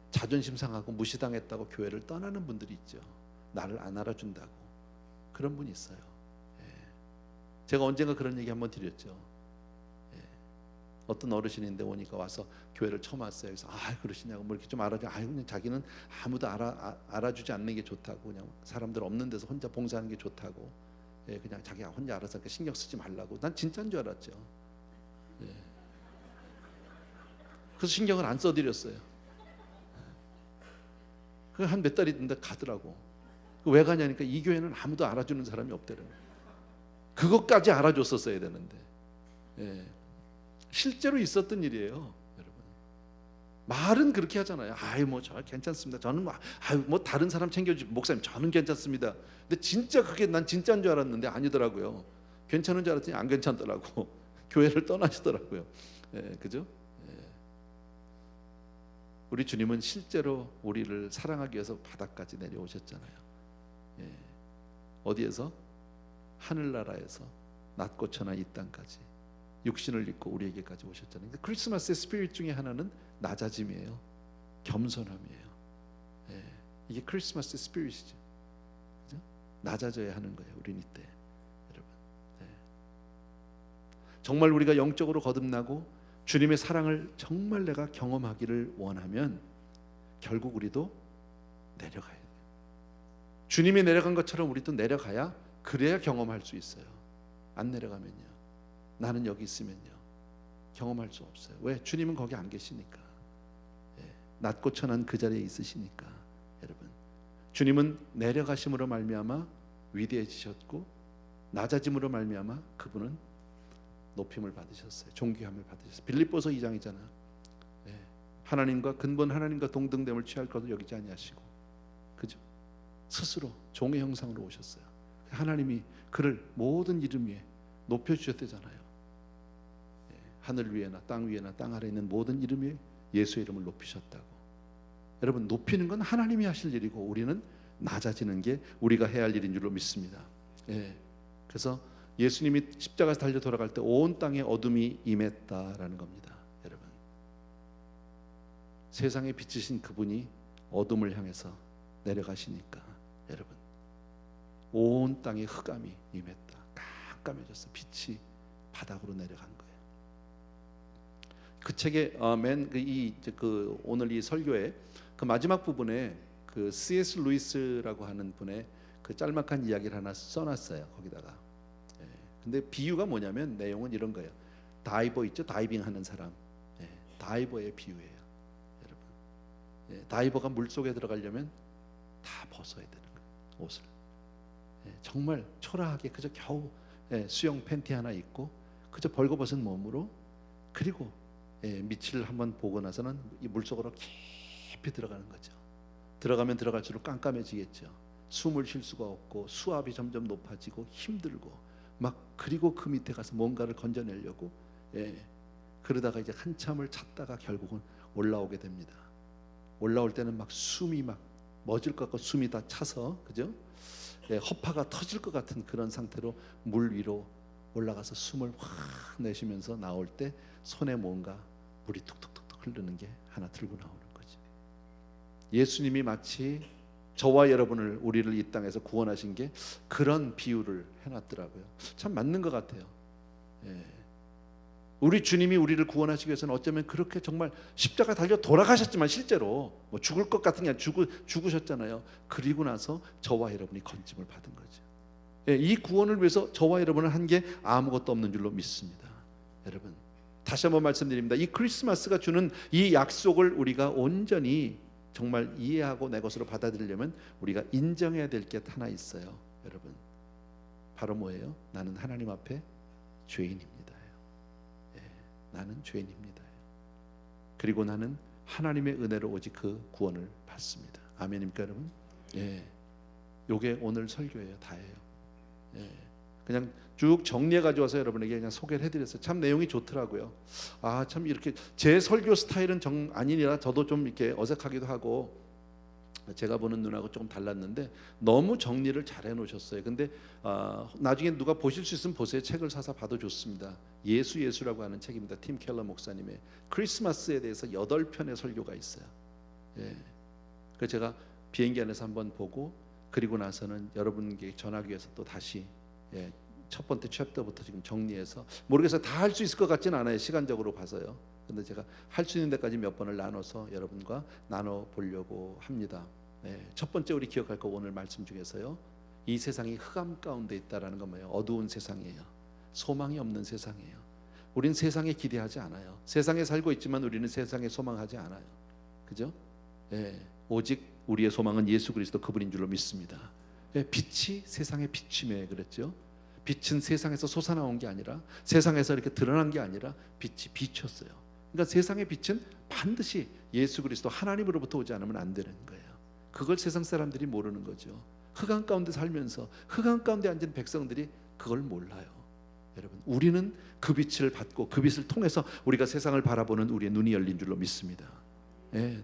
자존심 상하고 무시당했다고 교회를 떠나는 분들이 있죠. 나를 안 알아준다고. 그런 분이 있어요. 제가 언젠가 그런 얘기 한번 드렸죠. 어떤 어르신인데 오니까 와서 교회를 처음 왔어요. 그래서 그러시냐고 뭐 이렇게 좀 알아줘. 그냥 자기는 아무도 알아주지 않는 게 좋다고, 그냥 사람들 없는 데서 혼자 봉사하는 게 좋다고. 그냥 자기가 혼자 알아서 신경 쓰지 말라고. 난 진짜인 줄 알았죠. 그래서 신경을 안 써드렸어요. 한 몇 달이 있는데 가더라고. 왜 가냐니까 이 교회는 아무도 알아주는 사람이 없대요. 그것까지 알아줬었어야 되는데. 실제로 있었던 일이에요, 여러분. 말은 그렇게 하잖아요. 뭐 저 괜찮습니다. 저는 뭐 다른 사람 챙겨주고, 목사님 저는 괜찮습니다. 근데 진짜 그게 난 진짜인 줄 알았는데 아니더라고요. 괜찮은 줄 알았더니 안 괜찮더라고. 교회를 떠나시더라고요. 그죠? 우리 주님은 실제로 우리를 사랑하기 위해서 바닥까지 내려오셨잖아요. 어디에서? 하늘나라에서 낮고 천한 이 땅까지 육신을 입고 우리에게까지 오셨잖아요. 크리스마스의 스피릿 중에 하나는 낮아짐이에요. 겸손함이에요. 이게 크리스마스의 스피릿이죠. 그죠? 낮아져야 하는 거예요, 우리는 이때. 여러분, 정말 우리가 영적으로 거듭나고 주님의 사랑을 정말 내가 경험하기를 원하면 결국 우리도 내려가야 돼요. 주님이 내려간 것처럼 우리도 내려가야, 그래야 경험할 수 있어요. 안 내려가면요, 나는 여기 있으면요 경험할 수 없어요. 왜? 주님은 거기 안 계시니까. 낮고 천한 그 자리에 있으시니까. 여러분, 주님은 내려가심으로 말미암아 위대해지셨고, 낮아짐으로 말미암아 그분은 높임을 받으셨어요. 존귀함을 받으셨어요. 빌립보서 2장이잖아. 하나님과 근본 하나님과 동등됨을 취할 것을 여기지 아니하시고, 그죠? 스스로 종의 형상으로 오셨어요. 하나님이 그를 모든 이름 위에 높여주셨대잖아요. 하늘 위에나 땅 위에나 땅 아래에 있는 모든 이름 위에 예수의 이름을 높이셨다고. 여러분, 높이는 건 하나님이 하실 일이고 우리는 낮아지는 게 우리가 해야 할 일인 줄로 믿습니다. 그래서 예수님이 십자가에서 달려 돌아갈 때 온 땅에 어둠이 임했다라는 겁니다. 여러분, 세상에 빛이신 그분이 어둠을 향해서 내려가시니까 여러분, 온 땅에 흑암이 임했다. 깜깜해졌어. 빛이 바닥으로 내려간 거예요. 그 책의 오늘 이 설교의 그 마지막 부분에 그 C.S. 루이스라고 하는 분의 그 짤막한 이야기를 하나 써놨어요. 거기다가. 근데 비유가 뭐냐면 내용은 이런 거예요. 다이버 있죠? 다이빙하는 사람. 다이버의 비유예요, 여러분. 다이버가 물 속에 들어가려면 다 벗어야 되는 거예요, 옷을. 정말 초라하게 그저 겨우 수영 팬티 하나 입고 그저 벌거벗은 몸으로, 그리고 밑을 한번 보고 나서는 이 물속으로 깊이 들어가는 거죠. 들어가면 들어갈수록 깜깜해지겠죠. 숨을 쉴 수가 없고 수압이 점점 높아지고 힘들고 막, 그리고 그 밑에 가서 뭔가를 건져내려고 그러다가 이제 한참을 찾다가 결국은 올라오게 됩니다. 올라올 때는 막 숨이 막 멎을 것 같고 숨이 다 차서, 그죠? 허파가 터질 것 같은 그런 상태로 물 위로 올라가서 숨을 확 내쉬면서 나올 때 손에 뭔가 물이 툭툭툭툭 흐르는 게 하나 들고 나오는 거지. 예수님이 마치 저와 여러분을, 우리를 이 땅에서 구원하신 게 그런 비유를 해놨더라고요. 참 맞는 것 같아요. 우리 주님이 우리를 구원하시기 위해서는 어쩌면 그렇게 정말 십자가 달려 돌아가셨지만 실제로 뭐 죽을 것 같은 게 아니라 죽으셨잖아요. 그리고 나서 저와 여러분이 건짐을 받은 거죠. 이 구원을 위해서 저와 여러분은 한 게 아무것도 없는 줄로 믿습니다. 여러분, 다시 한번 말씀드립니다. 이 크리스마스가 주는 이 약속을 우리가 온전히 정말 이해하고 내 것으로 받아들이려면 우리가 인정해야 될 게 하나 있어요, 여러분. 바로 뭐예요? 나는 하나님 앞에 죄인입니다. 나는 죄인입니다. 그리고 나는 하나님의 은혜로 오직 그 구원을 받습니다. 아멘입니까, 여러분? 요게 오늘 설교예요. 다예요. 그냥 쭉 정리해 가져와서 여러분에게 그냥 소개를 해드렸어요. 참 내용이 좋더라고요. 참 이렇게 제 설교 스타일은 아니라 저도 좀 이렇게 어색하기도 하고 제가 보는 눈하고 조금 달랐는데 너무 정리를 잘 해놓으셨어요. 근데 나중에 누가 보실 수 있으면 보세요. 책을 사서 봐도 좋습니다. 예수라고 하는 책입니다. 팀 켈러 목사님의 크리스마스에 대해서 8편의 설교가 있어요. 그래서 제가 비행기 안에서 한번 보고, 그리고 나서는 여러분께 전하기 위해서 또 다시 첫 번째 챕터부터 지금 정리해서, 모르겠어요. 다 할 수 있을 것 같지는 않아요, 시간적으로 봐서요. 근데 제가 할 수 있는 데까지 몇 번을 나눠서 여러분과 나눠 보려고 합니다. 첫 번째 우리 기억할 거, 오늘 말씀 중에서요, 이 세상이 흑암 가운데 있다라는 건 뭐예요? 어두운 세상이에요. 소망이 없는 세상이에요. 우린 세상에 기대하지 않아요. 세상에 살고 있지만 우리는 세상에 소망하지 않아요. 그죠? 오직 우리의 소망은 예수 그리스도, 그분인 줄로 믿습니다. 빛이 세상의 빛이며 그랬죠. 빛은 세상에서 솟아나온 게 아니라, 세상에서 이렇게 드러난 게 아니라 빛이 비쳤어요. 그러니까 세상의 빛은 반드시 예수 그리스도 하나님으로부터 오지 않으면 안 되는 거예요. 그걸 세상 사람들이 모르는 거죠. 흑암 가운데 살면서 흑암 가운데 앉은 백성들이 그걸 몰라요. 여러분, 우리는 그 빛을 받고 그 빛을 통해서 우리가 세상을 바라보는 우리의 눈이 열린 줄로 믿습니다.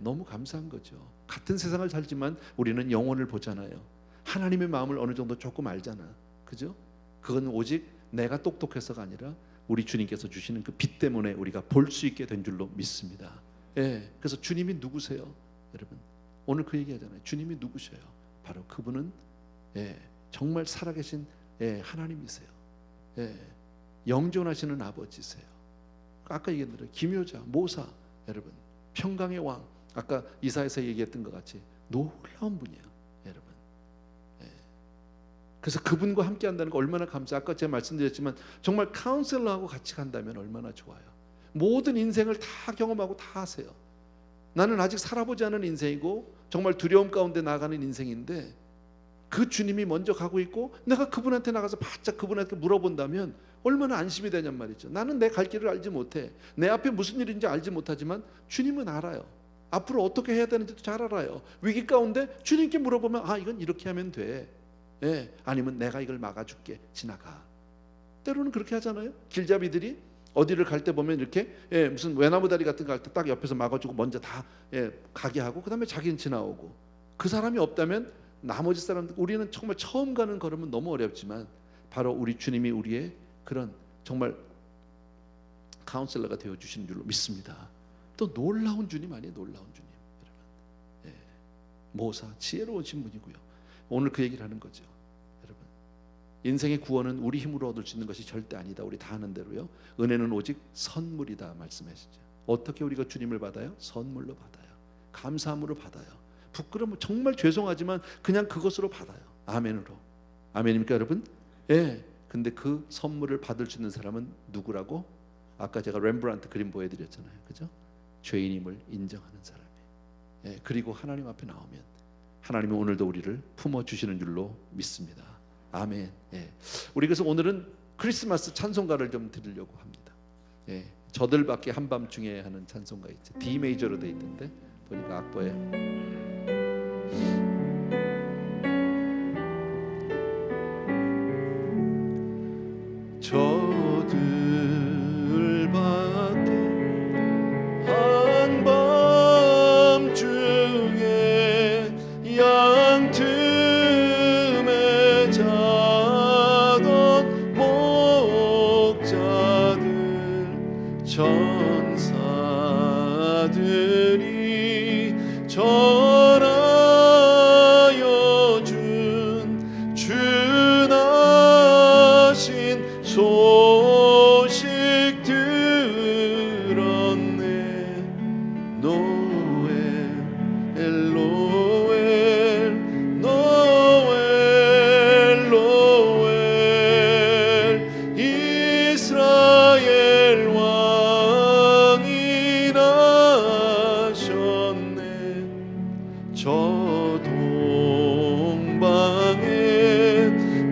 너무 감사한 거죠. 같은 세상을 살지만 우리는 영혼을 보잖아요. 하나님의 마음을 어느 정도 조금 알잖아. 그죠? 그건 오직 내가 똑똑해서가 아니라 우리 주님께서 주시는 그 빛 때문에 우리가 볼 수 있게 된 줄로 믿습니다. 그래서 주님이 누구세요? 여러분, 오늘 그 얘기하잖아요. 주님이 누구셔요? 바로 그분은 정말 살아계신 하나님이세요. 영존하시는 아버지세요. 아까 얘기한 대로 기묘자, 모사, 여러분, 평강의 왕, 아까 이사야서 얘기했던 것 같이 놀라운 분이에요, 여러분. 그래서 그분과 함께 한다는 거 얼마나 감사해요. 아까 제가 말씀드렸지만 정말 카운셀러하고 같이 간다면 얼마나 좋아요. 모든 인생을 다 경험하고 다 하세요. 나는 아직 살아보지 않은 인생이고 정말 두려움 가운데 나가는 인생인데, 그 주님이 먼저 가고 있고 내가 그분한테 나가서 바짝 그분한테 물어본다면 얼마나 안심이 되냔 말이죠. 나는 내 갈 길을 알지 못해. 내 앞에 무슨 일인지 알지 못하지만 주님은 알아요. 앞으로 어떻게 해야 되는지도 잘 알아요. 위기 가운데 주님께 물어보면 이건 이렇게 하면 돼. 아니면 내가 이걸 막아줄게. 지나가. 때로는 그렇게 하잖아요. 길잡이들이 어디를 갈 때 보면 이렇게 무슨 외나무 다리 같은 거 갈 때 딱 옆에서 막아주고 먼저 다 가게 하고, 그 다음에 자기는 지나오고. 그 사람이 없다면 나머지 사람들, 우리는 정말 처음 가는 걸음은 너무 어렵지만 바로 우리 주님이 우리의 그런 정말 카운셀러가 되어주시는 줄로 믿습니다. 또 놀라운 주님 아니에요? 놀라운 주님, 여러분. 모사, 지혜로우신 분이고요. 오늘 그 얘기를 하는 거죠, 여러분. 인생의 구원은 우리 힘으로 얻을 수 있는 것이 절대 아니다. 우리 다 아는 대로요. 은혜는 오직 선물이다 말씀하시죠. 어떻게 우리가 주님을 받아요? 선물로 받아요. 감사함으로 받아요. 부끄러우면 정말 죄송하지만 그냥 그것으로 받아요. 아멘으로. 아멘입니까 여러분? 예. 근데 그 선물을 받을 수 있는 사람은 누구라고? 아까 제가 렘브란트 그림 보여드렸잖아요. 그죠? 죄인임을 인정하는 사람이에요. 예. 그리고 하나님 앞에 나오면 하나님은 오늘도 우리를 품어주시는 줄로 믿습니다. 아멘. 예. 우리 그래서 오늘은 크리스마스 찬송가를 좀 드리려고 합니다. 예. 저들밖에 한밤중에 하는 찬송가 있죠. D 메이저로 돼 있던데 보니까 악보에 저들밖에 한밤중에 양틈에 자던 목자들 천사들이 전하여 준 주나신 소식 들었네. 노엘 노엘 노엘 노엘 이스라엘 왕이 나셨네. 저 동방에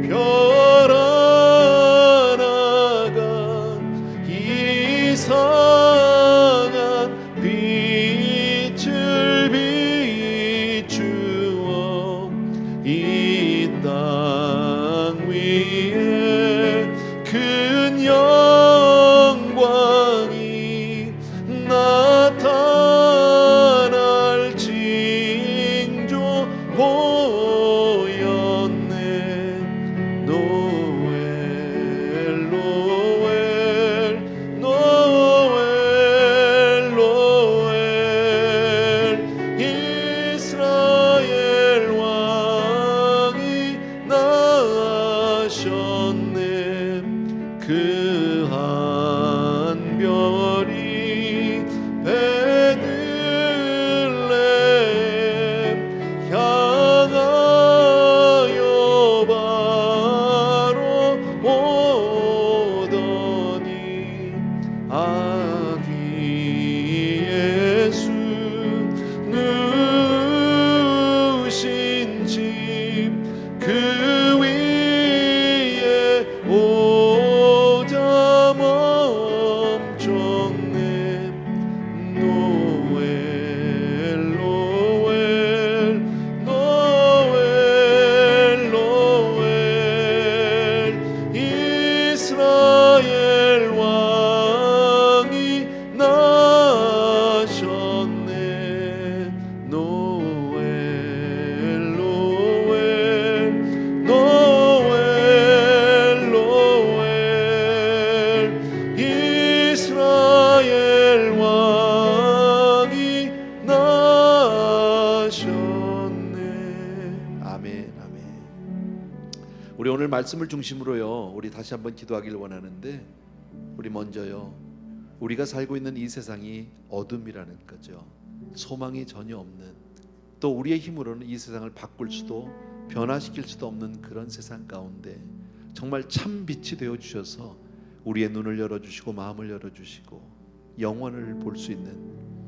별 하나가 이상한 빛을 비추어 이 땅 위에 큰 영광이 나타날 징조 보였네. 노엘 노엘 노엘 노엘 이스라엘 왕이 나셨네. 그 한 별이 베들레헴 향하여 바로 오더니 아기 예수 누우신 집 그 위에 오자 멈췄네. 노엘 노엘 노엘 노엘 이스라엘 왕이 나셨네. 노엘 노엘 노엘 노엘 이스라엘 왕이 나셨네. 아멘 아멘. 우리 오늘 말씀을 중심으로요 우리 다시 한번 기도하기를 원하는데, 우리 먼저요 우리가 살고 있는 이 세상이 어둠이라는 거죠. 소망이 전혀 없는, 또 우리의 힘으로는 이 세상을 바꿀 수도 변화시킬 수도 없는 그런 세상 가운데 정말 참 빛이 되어 주셔서 우리의 눈을 열어주시고 마음을 열어주시고 영원을 볼 수 있는,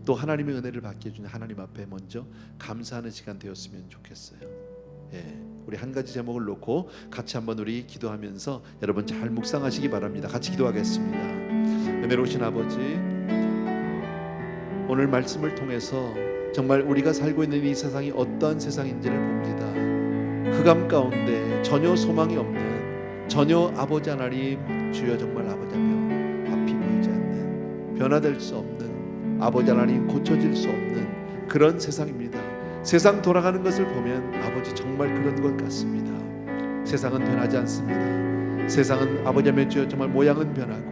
또 하나님의 은혜를 받게 해주는 하나님 앞에 먼저 감사하는 시간 되었으면 좋겠어요. 예, 우리 한 가지 제목을 놓고 같이 한번 우리 기도하면서 여러분 잘 묵상하시기 바랍니다. 같이 기도하겠습니다. 은혜로우신 아버지, 오늘 말씀을 통해서 정말 우리가 살고 있는 이 세상이 어떠한 세상인지를 봅니다. 흑암 가운데 전혀 소망이 없는, 전혀 아버지 하나님 주여 정말 아버지며 앞이 보이지 않는, 변화될 수 없는, 아버지 하나님 고쳐질 수 없는 그런 세상입니다. 세상 돌아가는 것을 보면 아버지 정말 그런 것 같습니다. 세상은 변하지 않습니다. 세상은 아버지 하나님 주여 정말 모양은 변하고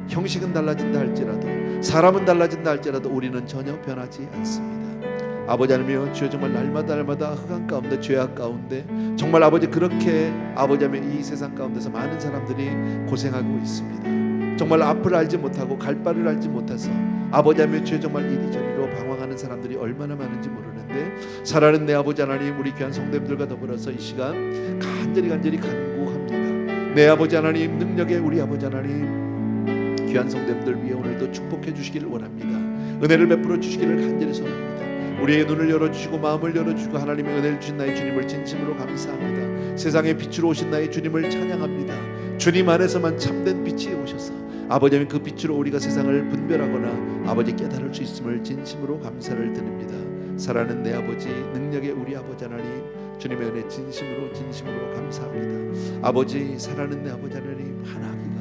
형식은 달라진다 할지라도, 사람은 달라진다 할지라도 우리는 전혀 변하지 않습니다. 아버지 하나님이여 주여 정말 날마다 흑암 가운데 죄악 가운데 정말 아버지 그렇게 아버지 하나님 이 세상 가운데서 많은 사람들이 고생하고 있습니다. 정말 앞을 알지 못하고 갈 바를 알지 못해서 아버지 하나님 주여 정말 이리저리로 방황하는 사람들이 얼마나 많은지 모르는데 살아있는 내 아버지 하나님 우리 귀한 성도님들과 더불어서 이 시간 간절히 간구합니다. 내 아버지 하나님 능력의 우리 아버지 하나님 귀한 성도님들 위해 오늘도 축복해 주시기를 원합니다. 은혜를 베풀어 주시기를 간절히 소원합니다. 우리의 눈을 열어주시고 마음을 열어주시고 하나님의 은혜를 주신 나의 주님을 진심으로 감사합니다. 세상의 빛으로 오신 나의 주님을 찬양합니다. 주님 안에서만 참된 빛이 오셔서 아버지 하나님 그 빛으로 우리가 세상을 분별하거나 아버지 깨달을 수 있음을 진심으로 감사를 드립니다. 살아있는 내 아버지 능력의 우리 아버지 하나님 주님의 은혜 진심으로 감사합니다. 아버지 살아있는 내 아버지 하나님 하나님과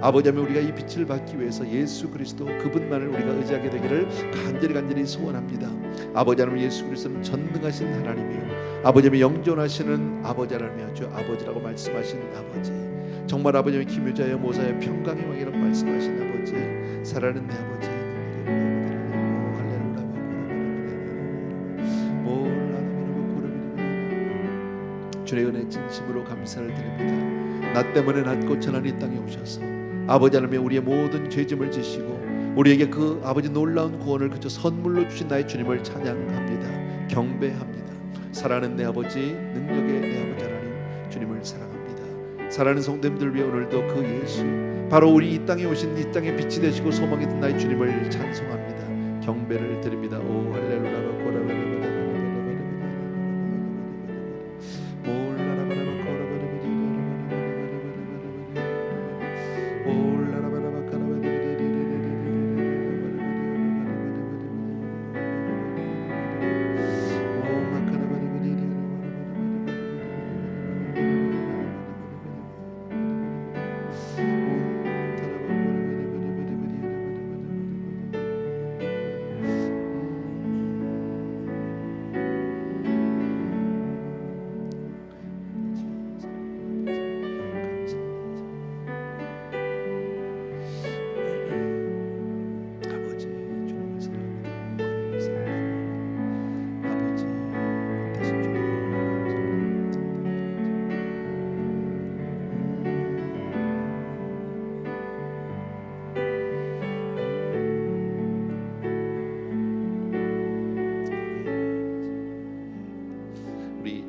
아버지 하나님 우리가 이 빛을 받기 위해서 예수 그리스도 그분만을 우리가 의지하게 되기를 간절히 소원합니다. 아버지 하나님 예수 그리스도는 전능하신 하나님이요 아버지 하나님 영존하시는 아버지 하나님이요 주 아버지라고 말씀하신 아버지 정말 아버지 하나님 기묘자여 모사여 평강의 왕이라고 말씀하신 아버지 살아있는 내 아버지 주의 은혜 진심으로 감사를 드립니다. 나 때문에 낮고 천한 이 땅에 오셔서 아버지 하나님 우리의 모든 죄짐을 지시고 우리에게 그 아버지 놀라운 구원을 그저 선물로 주신 나의 주님을 찬양합니다. 경배합니다. 사랑하는 내 아버지 능력의 내 아버지 하나님 주님을 사랑합니다. 사랑하는 성도님들 위해 오늘도 그 예수 바로 우리 이 땅에 오신 이 땅의 빛이 되시고 소망이 된 나의 주님을 찬송합니다. 경배를 드립니다. 오 할렐루야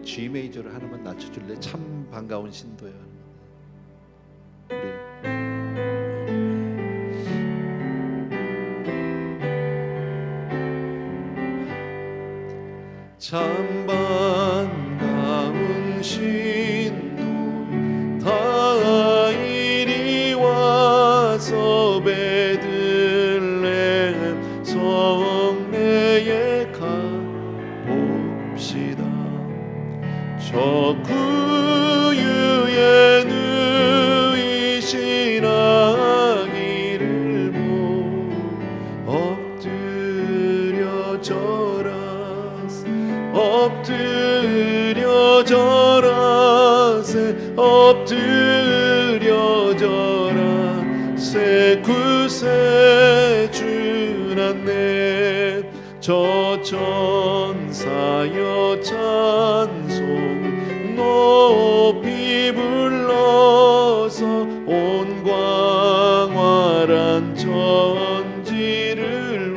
G 메이저를 하나만 낮춰줄래? 참 반가운 신도야. 참 반가운 신도 다 이리 와서 베들레헴 성내에 가봅시다. 저 구유에 누이신 아기를 보고 엎드려 절하세 구세주나네 저 천사여 찬송 높이 불러서 온 광활한 천지를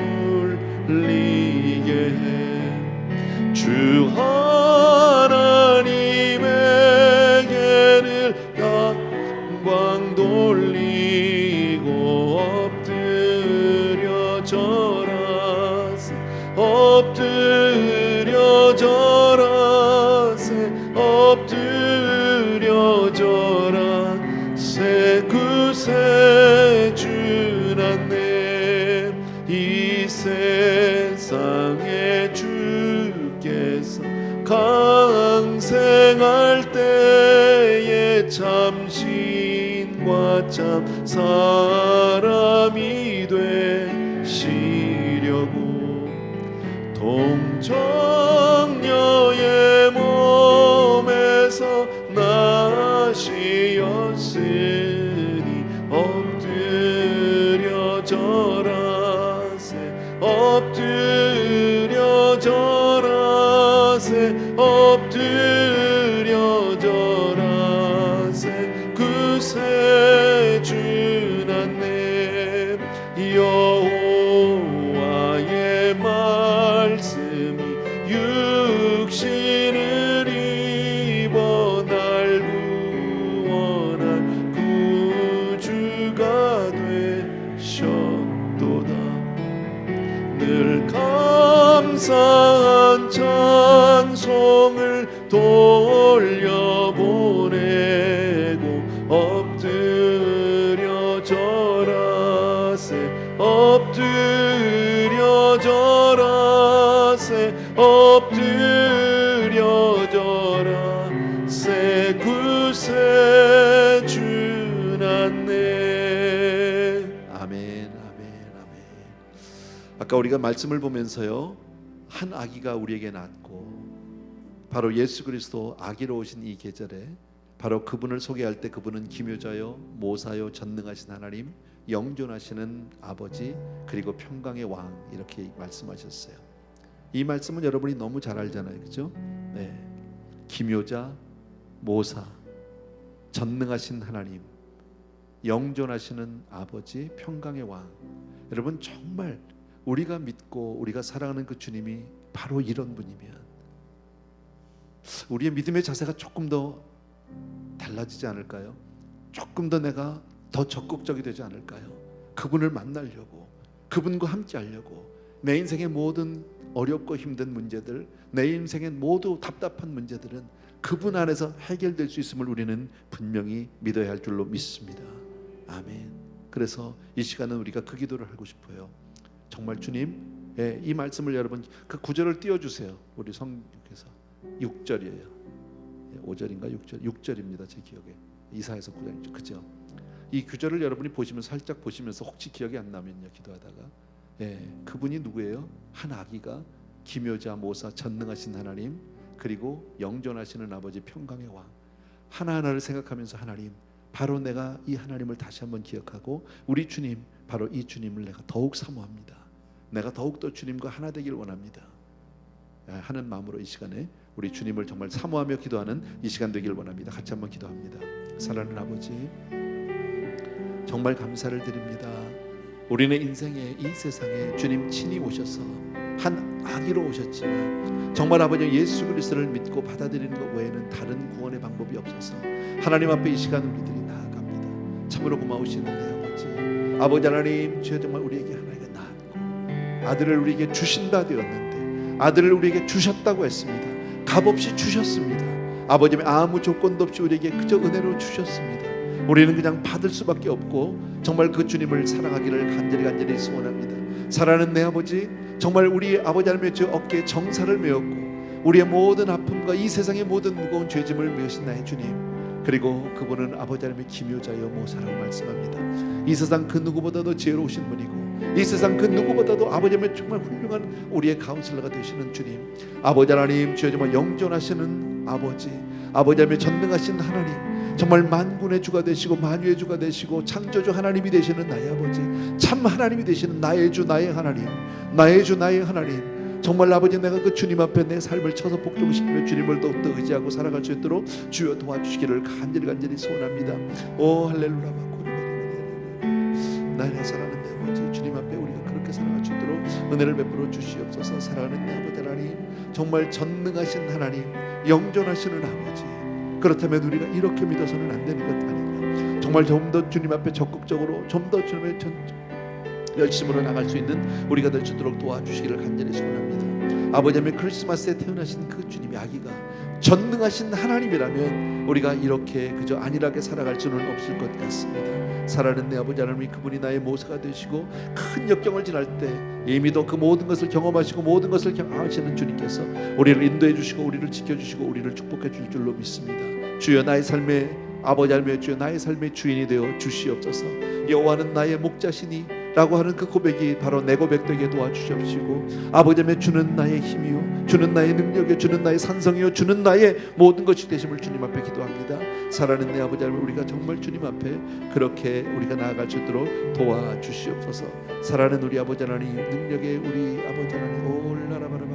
울리게 해 주 하나님에게를 영광 돌리고 엎드려 절하세 엎드려 절하세 구세주나네 이 세상에 주께서 강생할 때에 참 신과 참 사람이 되시려고 동정녀의 몸에서 나시었으니 엎드려 절하세 엎드려 절하세 감사한 찬송을 돌려보내고 엎드려 절하세 엎드려 절하세 엎드려 절하세 구세주났네. 아멘, 아멘, 아멘. 아까 우리가 말씀을 보면서요, 한 아기가 우리에게 낳고 바로 예수 그리스도 아기로 오신 이 계절에 바로 그분을 소개할 때 그분은 기묘자요 모사요 전능하신 하나님 영존하시는 아버지 그리고 평강의 왕 이렇게 말씀하셨어요. 이 말씀은 여러분이 너무 잘 알잖아요, 그렇죠? 네, 기묘자 모사 전능하신 하나님 영존하시는 아버지 평강의 왕. 여러분 정말 우리가 믿고 우리가 사랑하는 그 주님이 바로 이런 분이면 우리의 믿음의 자세가 조금 더 달라지지 않을까요? 조금 더 내가 더 적극적이 되지 않을까요? 그분을 만나려고, 그분과 함께 하려고, 내 인생의 모든 어렵고 힘든 문제들, 내 인생의 모두 답답한 문제들은 그분 안에서 해결될 수 있음을 우리는 분명히 믿어야 할 줄로 믿습니다. 아멘. 그래서 이 시간은 우리가 그 기도를 하고 싶어요. 정말 주님, 이 말씀을 여러분 그 구절을 띄워주세요. 우리 성경에서 6절이에요. 5절인가 6절? 6절입니다. 제 기억에 이사야서 9장 그죠? 이 구절을 여러분이 보시면 살짝 보시면서 혹시 기억이 안 나면요, 기도하다가 그분이 누구예요? 한 아기가 기묘자 모사 전능하신 하나님 그리고 영존하시는 아버지 평강의 왕. 하나하나를 생각하면서 하나님 바로 내가 이 하나님을 다시 한번 기억하고 우리 주님 바로 이 주님을 내가 더욱 사모합니다. 내가 더욱더 주님과 하나 되길 원합니다 하는 마음으로 이 시간에 우리 주님을 정말 사모하며 기도하는 이 시간 되길 원합니다. 같이 한번 기도합니다. 사랑하는 아버지 정말 감사를 드립니다. 우리는 인생에 이 세상에 주님 친히 오셔서 한 아기로 오셨지만 정말 아버지 예수 그리스도를 믿고 받아들이는 것 외에는 다른 구원의 방법이 없어서 하나님 앞에 이 시간 우리들이 나아갑니다. 참으로 고마우시는데 아버지 하나님 주여 정말 우리에게 하나님가 낳았고 아들을 우리에게 주신다 되었는데 아들을 우리에게 주셨다고 했습니다. 값없이 주셨습니다. 아버지 아무 조건도 없이 우리에게 그저 은혜로 주셨습니다. 우리는 그냥 받을 수밖에 없고 정말 그 주님을 사랑하기를 간절히 소원합니다. 사랑하는 내 아버지 정말 우리 아버지 하나님의 저 어깨에 정사를 메었고 우리의 모든 아픔과 이 세상의 모든 무거운 죄짐을 메으신 나의 주님 그리고 그분은 아버지 하나님의 기묘자여 모사라고 말씀합니다. 이 세상 그 누구보다도 지혜로우신 분이고 이 세상 그 누구보다도 아버지 하나님의 정말 훌륭한 우리의 카운슬러가 되시는 주님 아버지 하나님 주여 정말 영존하시는 아버지 하나님의 전능하신 하나님 정말 만군의 주가 되시고 만유의 주가 되시고 창조주 하나님이 되시는 나의 아버지 참 하나님이 되시는 나의 주 나의 하나님 나의 주 나의 하나님 정말 아버지 내가 그 주님 앞에 내 삶을 쳐서 복종시키며 주님을 더욱더 의지하고 살아갈 수 있도록 주여 도와주시기를 간절히 소원합니다. 오 할렐루야 나의 사랑하는 내 아버지 주님 앞에 우리가 그렇게 살아갈 수 있도록 은혜를 베풀어 주시옵소서. 사랑하는 내 아버지 하나님 정말 전능하신 하나님 영존하시는 아버지 그렇다면 우리가 이렇게 믿어서는 안 되는 것 아닌가. 정말 좀 더 주님 앞에 적극적으로 좀 더 주님의 열심으로 나갈 수 있는 우리가 될 수 있도록 도와주시기를 간절히 소원합니다. 아버지 하나님 크리스마스에 태어나신 그 주님의 아기가 전능하신 하나님이라면 우리가 이렇게 그저 안일하게 살아갈 수는 없을 것 같습니다. 사랑하는 내 아버지 하나님이 그분이 나의 모사가 되시고 큰 역경을 지날 때 이미도 그 모든 것을 경험하시고 모든 것을 경험하시는 주님께서 우리를 인도해 주시고 우리를 지켜주시고 우리를 축복해 줄 줄로 믿습니다. 주여 나의 삶의 아버지 하나님의 주여 나의 삶의 주인이 되어 주시옵소서. 여호와는 나의 목자시니 라고 하는 그 고백이 바로 내 고백 되게 도와주시옵시고 아버지 하나님 주는 나의 힘이요 주는 나의 능력이요 주는 나의 산성이요 주는 나의 모든 것이 되심을 주님 앞에 기도합니다. 사랑하는 내 아버지 하나님 우리가 정말 주님 앞에 그렇게 우리가 나아갈 수 있도록 도와주시옵소서. 사랑하는 우리 아버지 하나님 능력의 우리 아버지 하나님 올라라바라바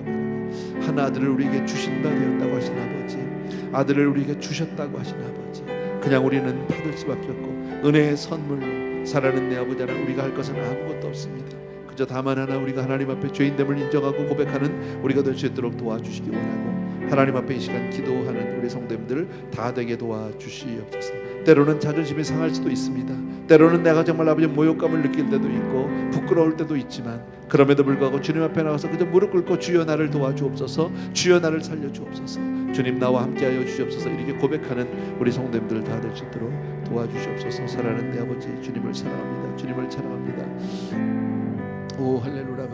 한 아들을 우리에게 주신다 되었다고 하신 아버지 아들을 우리에게 주셨다고 하신 아버지 그냥 우리는 받을 수밖에 없고 은혜의 선물로 사랑하는 내 아버지 하나님 우리가 할 것은 아무것도 없습니다. 그저 다만 하나 우리가 하나님 앞에 죄인됨을 인정하고 고백하는 우리가 될 수 있도록 도와주시기 원하고 하나님 앞에 이 시간 기도하는 우리 성도님들 다 되게 도와주시옵소서. 때로는 자존심이 상할 수도 있습니다. 때로는 내가 정말 아버지 모욕감을 느낄 때도 있고 부끄러울 때도 있지만 그럼에도 불구하고 주님 앞에 나가서 그저 무릎 꿇고 주여 나를 도와주옵소서, 주여 나를 살려주옵소서, 주님 나와 함께하여 주시옵소서 이렇게 고백하는 우리 성도님들 다 될 수 있도록 도와주시옵소서. 사랑하는 내 아버지, 주님을 사랑합니다. 주님을 찬양합니다. 오 할렐루야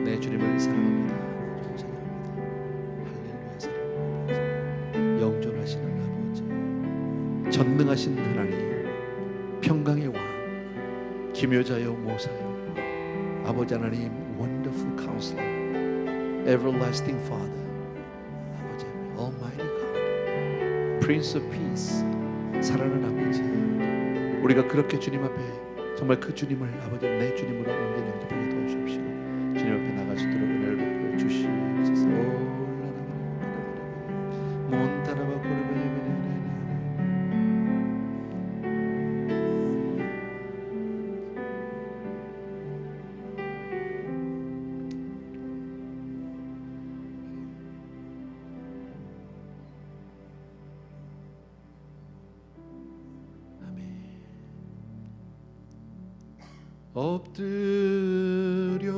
내 주님을 사랑합니다. 할렐루야 사랑합니다. 영존하시는 아버지, 전능하신 하나님, 평강의 왕, 기묘자여 모사여, 아버지 하나님, Wonderful Counselor, Everlasting Father, 아버지 Almighty God, Prince of Peace, 사랑하는 아버지, 우리가 그렇게 주님 앞에 정말 그 주님을 아버지 내 주님으로 온전히 영접하게 도와주십시오. 주님 앞에 나갈 수 있도록 은혜를 베풀어 주시옵소서. 엎드려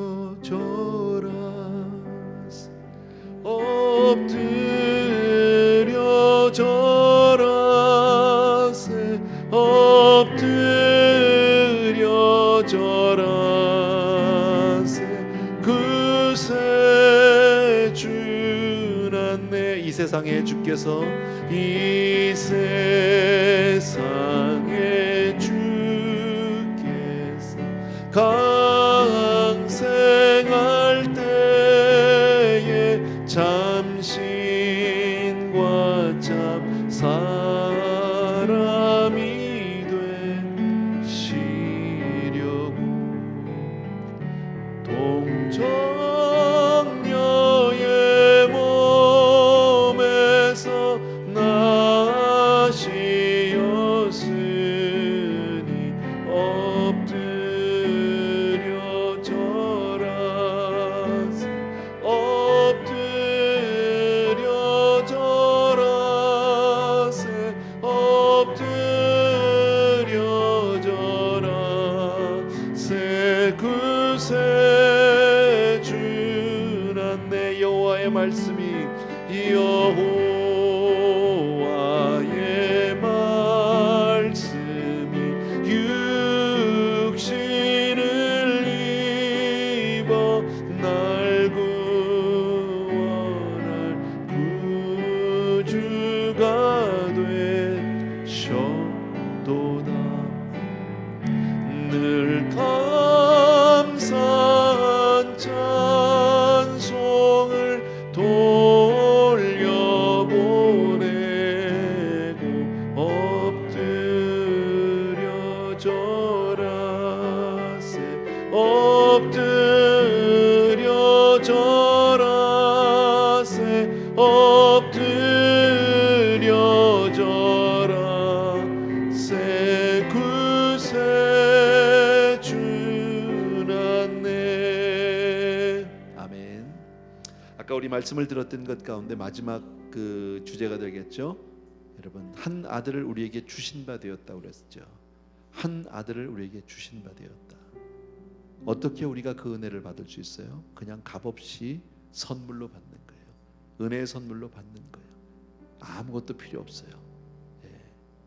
절하세, 엎드려 절하세, 엎드려 절하세. 그새 주났네. 이 세상에 주께서, 이 세상에 강생할 때에 참신과 참 사람이 되시려고 동정녀의 몸에서 나시었으니 엎드려 말씀이 여호와의 말씀이 육신을 입어 날 구원할 구주가 되셨도다. 늘 감사한 찬송을 돌려보내고 엎드려 절하세, 엎드려 절하세, 엎드려 절하세. 그새 주났네. 아멘. 아까 우리 말씀을 들었던 것 가운데 마지막 그 주제가 되겠죠. 여러분, 한 아들을 우리에게 주신 바 되었다고 그랬죠. 한 아들을 우리에게 주신 바 되었다. 어떻게 우리가 그 은혜를 받을 수 있어요? 그냥 값없이 선물로 받는 거예요. 은혜의 선물로 받는 거예요. 아무것도 필요 없어요.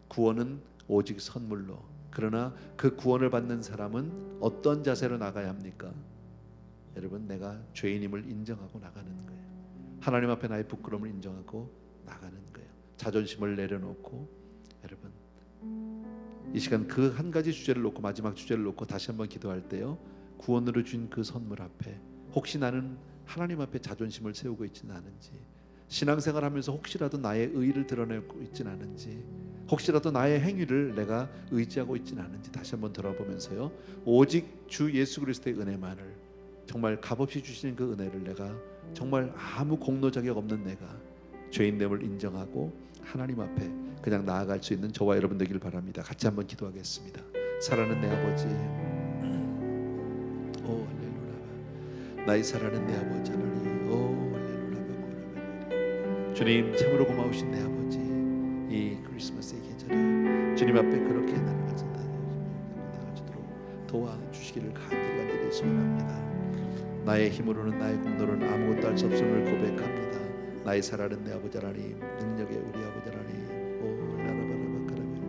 구원은 오직 선물로. 그러나 그 구원을 받는 사람은 어떤 자세로 나가야 합니까? 여러분, 내가 죄인임을 인정하고 나가는 거예요. 하나님 앞에 나의 부끄러움을 인정하고 나가는 거예요. 자존심을 내려놓고. 여러분, 이 시간 그 한 가지 주제를 놓고, 마지막 주제를 놓고 다시 한번 기도할 때요, 구원으로 준 그 선물 앞에 혹시 나는 하나님 앞에 자존심을 세우고 있지는 않은지, 신앙생활하면서 혹시라도 나의 의의를 드러내고 있지는 않은지, 혹시라도 나의 행위를 내가 의지하고 있지는 않은지 다시 한번 돌아보면서요, 오직 주 예수 그리스도의 은혜만을, 정말 값없이 주시는 그 은혜를 내가 정말 아무 공로 자격 없는 내가 죄인됨을 인정하고 하나님 앞에 그냥 나아갈 수 있는 저와 여러분 되길 바랍니다. 같이 한번 기도하겠습니다. 사랑하는 내 아버지, 오 할렐루야, 나의 사랑하는 내 아버지 하나님, 오 할렐루야, 주님 참으로 고마우신 내 아버지, 이 크리스마스의 계절에 주님 앞에 그렇게 나아가도록 도와주시기를 간절히 소원합니다. 나의 힘으로는 나의 공로로는 아무것도 할 수 없음을 고백합니다. 나의 사랑하는 내 아버지 하나님, 능력의 우리 아버지 하나님, 오 라라바라바카라바리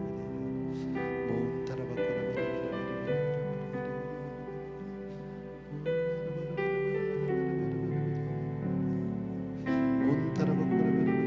몬 타라바카라바리 몬 타라바카라바리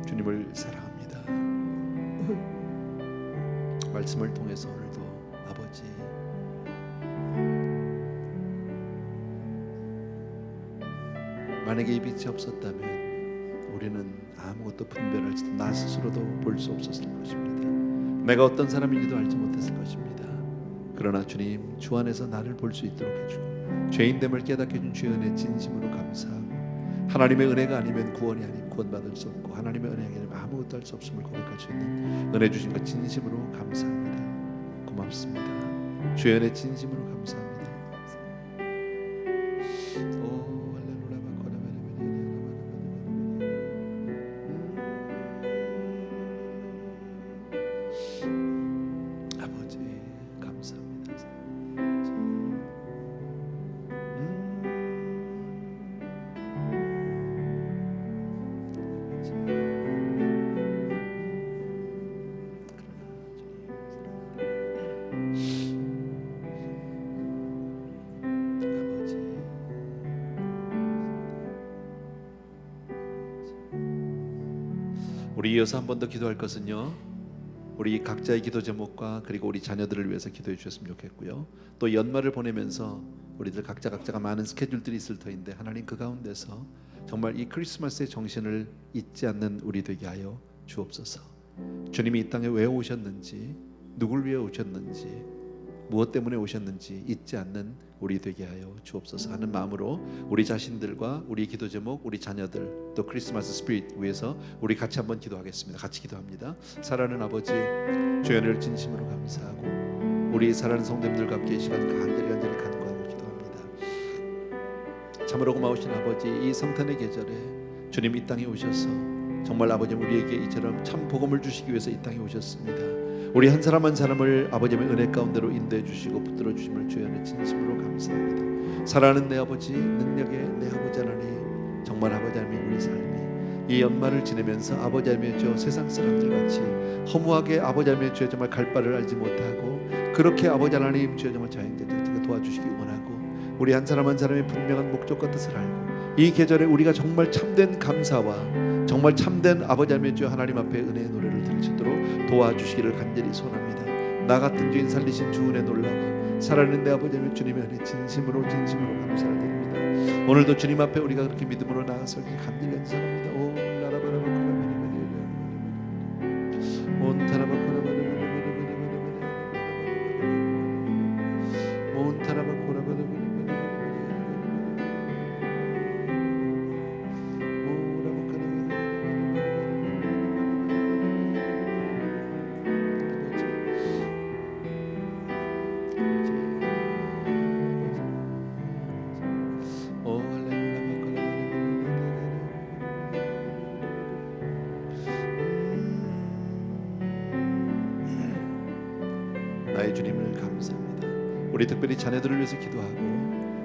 주님을 사랑합니다. 말씀을 통해서 오늘도 아버지 만약에 이 빛이 없었다면 우리는 아무것도 분별할지도 나 스스로도 볼 수 없었을 것입니다. 내가 어떤 사람인지도 알지 못했을 것입니다. 그러나 주님 주 안에서 나를 볼 수 있도록 해주고 죄인됨을 깨닫게 해준 주의 은혜 진심으로 감사하고 하나님의 은혜가 아니면 구원이 아니면 구원받을 수 없고 하나님의 은혜가 아니면 아무것도 할 수 없음을 고백할 수 있는 은혜 주신 것 진심으로 감사합니다. 고맙습니다. 주의 은혜 진심으로 감사합니다. 아버지 감사합니다. 우리 이어서 한 번 더 기도할 것은요, 우리 각자의 기도 제목과 그리고 우리 자녀들을 위해서 기도해 주셨으면 좋겠고요. 또 연말을 보내면서 우리들 각자가 많은 스케줄들이 있을 터인데 하나님 그 가운데서 정말 이 크리스마스의 정신을 잊지 않는 우리 되게 하여 주옵소서. 주님이 이 땅에 왜 오셨는지, 누굴 위해 오셨는지, 무엇 때문에 오셨는지 잊지 않는 우리 되게 하여 주옵소서 하는 마음으로 우리 자신들과 우리 기도 제목, 우리 자녀들, 또 크리스마스 스피릿 위해서 우리 같이 한번 기도하겠습니다. 같이 기도합니다. 사랑하는 아버지, 주의 은혜를 진심으로 감사하고 우리 사랑하는 성도님들과 함께 이 시간 간절히 간구하고 기도합니다. 참으로 고마우신 아버지, 이 성탄의 계절에 주님 이 땅에 오셔서 정말 아버지 우리에게 이처럼 참 복음을 주시기 위해서 이 땅에 오셨습니다. 우리 한 사람 한 사람을 아버지의 은혜 가운데로 인도해 주시고 붙들어 주심을 주의 은혜 진심으로 감사합니다. 사랑하는 내 아버지, 능력의 내 아버지 하나님, 정말 아버지 하나님 우리 삶이 이 연말을 지내면서 아버지 하나님의 저 세상 사람들 같이 허무하게 아버지 하나님의 주의 정말 갈 바를 알지 못하고 그렇게 아버지 하나님 주의 정말 자행자들 도와주시기 원하고 우리 한 사람 한 사람의 분명한 목적과 뜻을 알고 이 계절에 우리가 정말 참된 감사와 정말 참된 아버지 하나님의 주 하나님 앞에 은혜의 노래를 들을 수 있도록 도와주시기를 간절히 소원합니다. 나 같은 죄인 살리신 주 은혜 놀라워 살아있는 내 아버지의 주님의 은혜 진심으로 감사를 드립니다. 오늘도 주님 앞에 우리가 그렇게 믿음으로 나아서 간절히 감사합니다. 오 나의 주님을 감사합니다. 우리 특별히 자녀들을 위해서 기도하고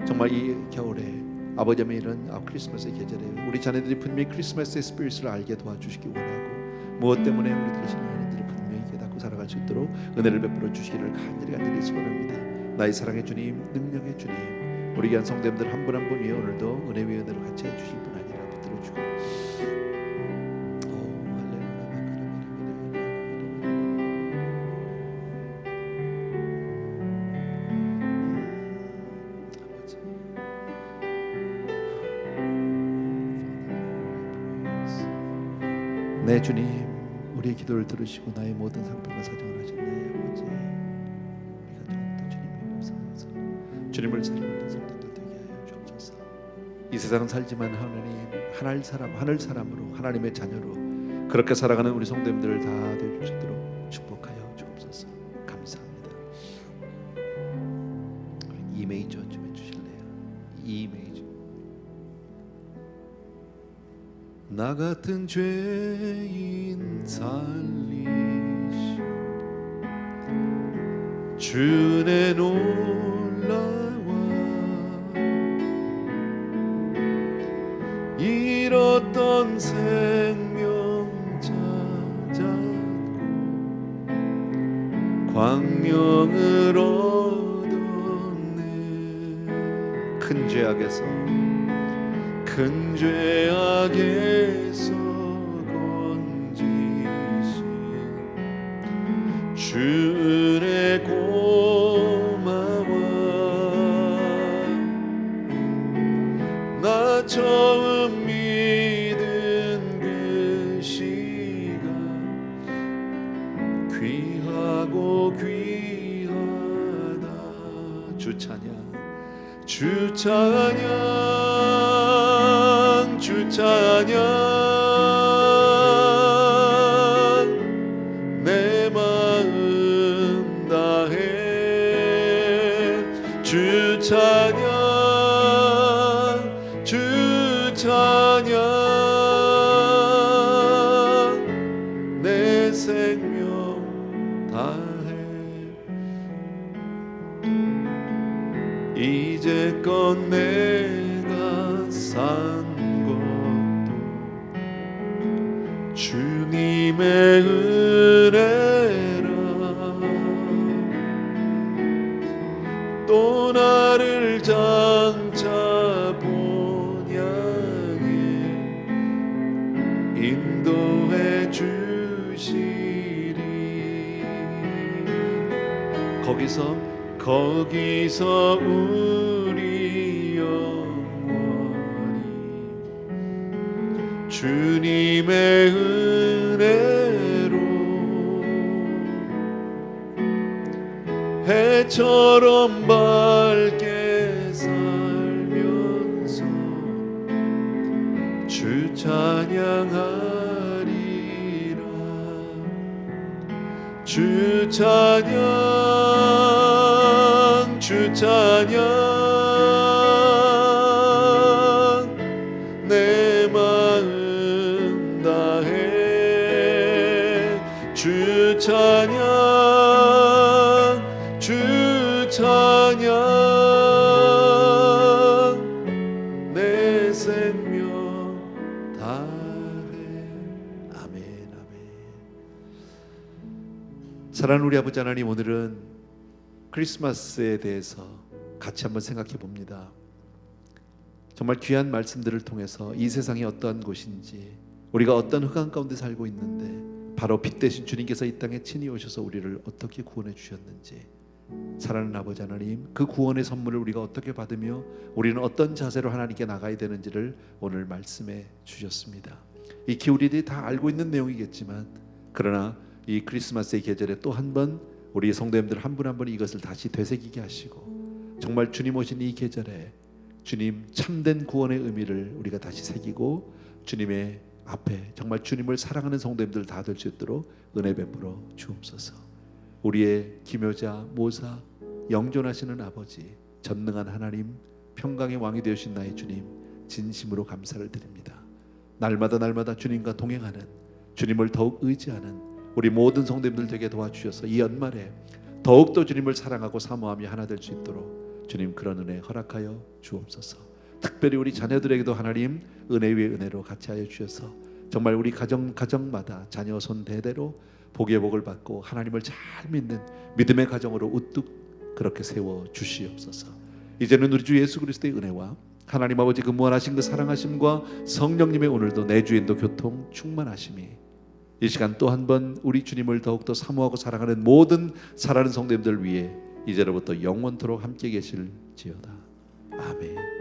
정말 이 겨울에 아버지의 이런 크리스마스의 계절에 우리 자녀들이 분명히 크리스마스의 스피릿을 알게 도와주시기 원하고 무엇 때문에 우리들의 신앙인들이 분명히 깨닫고 살아갈 수 있도록 은혜를 베풀어 주시기를 간절히 소원합니다. 나의 사랑의 주님, 능력의 주님, 우리 귀한 성도님들 한 분 한 분 위에 오늘도 은혜 위에 은혜로 같이 해주실 분 아니라 붙들어주고 내 주님, 우리의 기도를 들으시고 나의 모든 상품과 사정을 하신 나의 아버지, 우리가 더욱더 주님의 감사하면서 주님을 사랑하는 성도들 되게 하여 주옵소서. 이 세상 살지만 하늘 사람으로 하나님의 자녀로 그렇게 살아가는 우리 성도님들을 다 되어주시도록 축복하여 주옵소서. 감사합니다. E 메이저 좀 해주실래요? E 메이저. 나 같은 죄인 살리신 주 은혜 놀라워 잃었던 생명 찾았고 광명을 얻었네. 큰 죄악에서 건지신 주 은혜 고마워. 나 처음 믿은 그 시간 귀하고 귀하다. 주 찬양 주 찬양 내 마음 다해 주 찬양 내 생명 다해 이제껏 내가 산 주님의 은혜라. 또 나를 장차 본향에 인도해 주시리. 거기서 우리 영원히 주님의 은혜로 해처럼 밝게 살면서 주 찬양하리라. 주 찬양 내 마음 다해 주 찬양 내 생명 다해. 아멘. 사랑하는 우리 아버지 하나님, 오늘은 크리스마스에 대해서 같이 한번 생각해 봅니다. 정말 귀한 말씀들을 통해서 이 세상이 어떠한 곳인지, 우리가 어떤 흑암 가운데 살고 있는데 바로 빛 대신 주님께서 이 땅에 친히 오셔서 우리를 어떻게 구원해 주셨는지, 사랑하는 아버지 하나님, 그 구원의 선물을 우리가 어떻게 받으며 우리는 어떤 자세로 하나님께 나가야 되는지를 오늘 말씀해 주셨습니다. 익히 우리들이 다 알고 있는 내용이겠지만, 그러나 이 크리스마스의 계절에 또 한 번 우리 성도님들 한 분 한 분 이것을 다시 되새기게 하시고, 정말 주님 오신 이 계절에 주님 참된 구원의 의미를 우리가 다시 새기고 주님의 앞에 정말 주님을 사랑하는 성도님들 다 될 수 있도록 은혜 베풀어 주옵소서. 우리의 기묘자, 모사, 영존하시는 아버지, 전능한 하나님, 평강의 왕이 되으신 나의 주님, 진심으로 감사를 드립니다. 날마다 주님과 동행하는, 주님을 더욱 의지하는 우리 모든 성도님들 되게 도와주셔서 이 연말에 더욱더 주님을 사랑하고 사모하며 하나 될 수 있도록 주님 그런 은혜 허락하여 주옵소서. 특별히 우리 자녀들에게도 하나님 은혜 위에 은혜로 같이 하여 주셔서 정말 우리 가정마다 자녀 손 대대로 복의 복을 받고 하나님을 잘 믿는 믿음의 가정으로 우뚝 그렇게 세워 주시옵소서. 이제는 우리 주 예수 그리스도의 은혜와 하나님 아버지 그 무한하신 그 사랑하심과 성령님의 오늘도 내주인도 교통 충만하심이 이 시간 또 한 번 우리 주님을 더욱더 사모하고 사랑하는 모든 사랑하는 성도님들 위해 이제로부터 영원토록 함께 계실지어다. 아멘.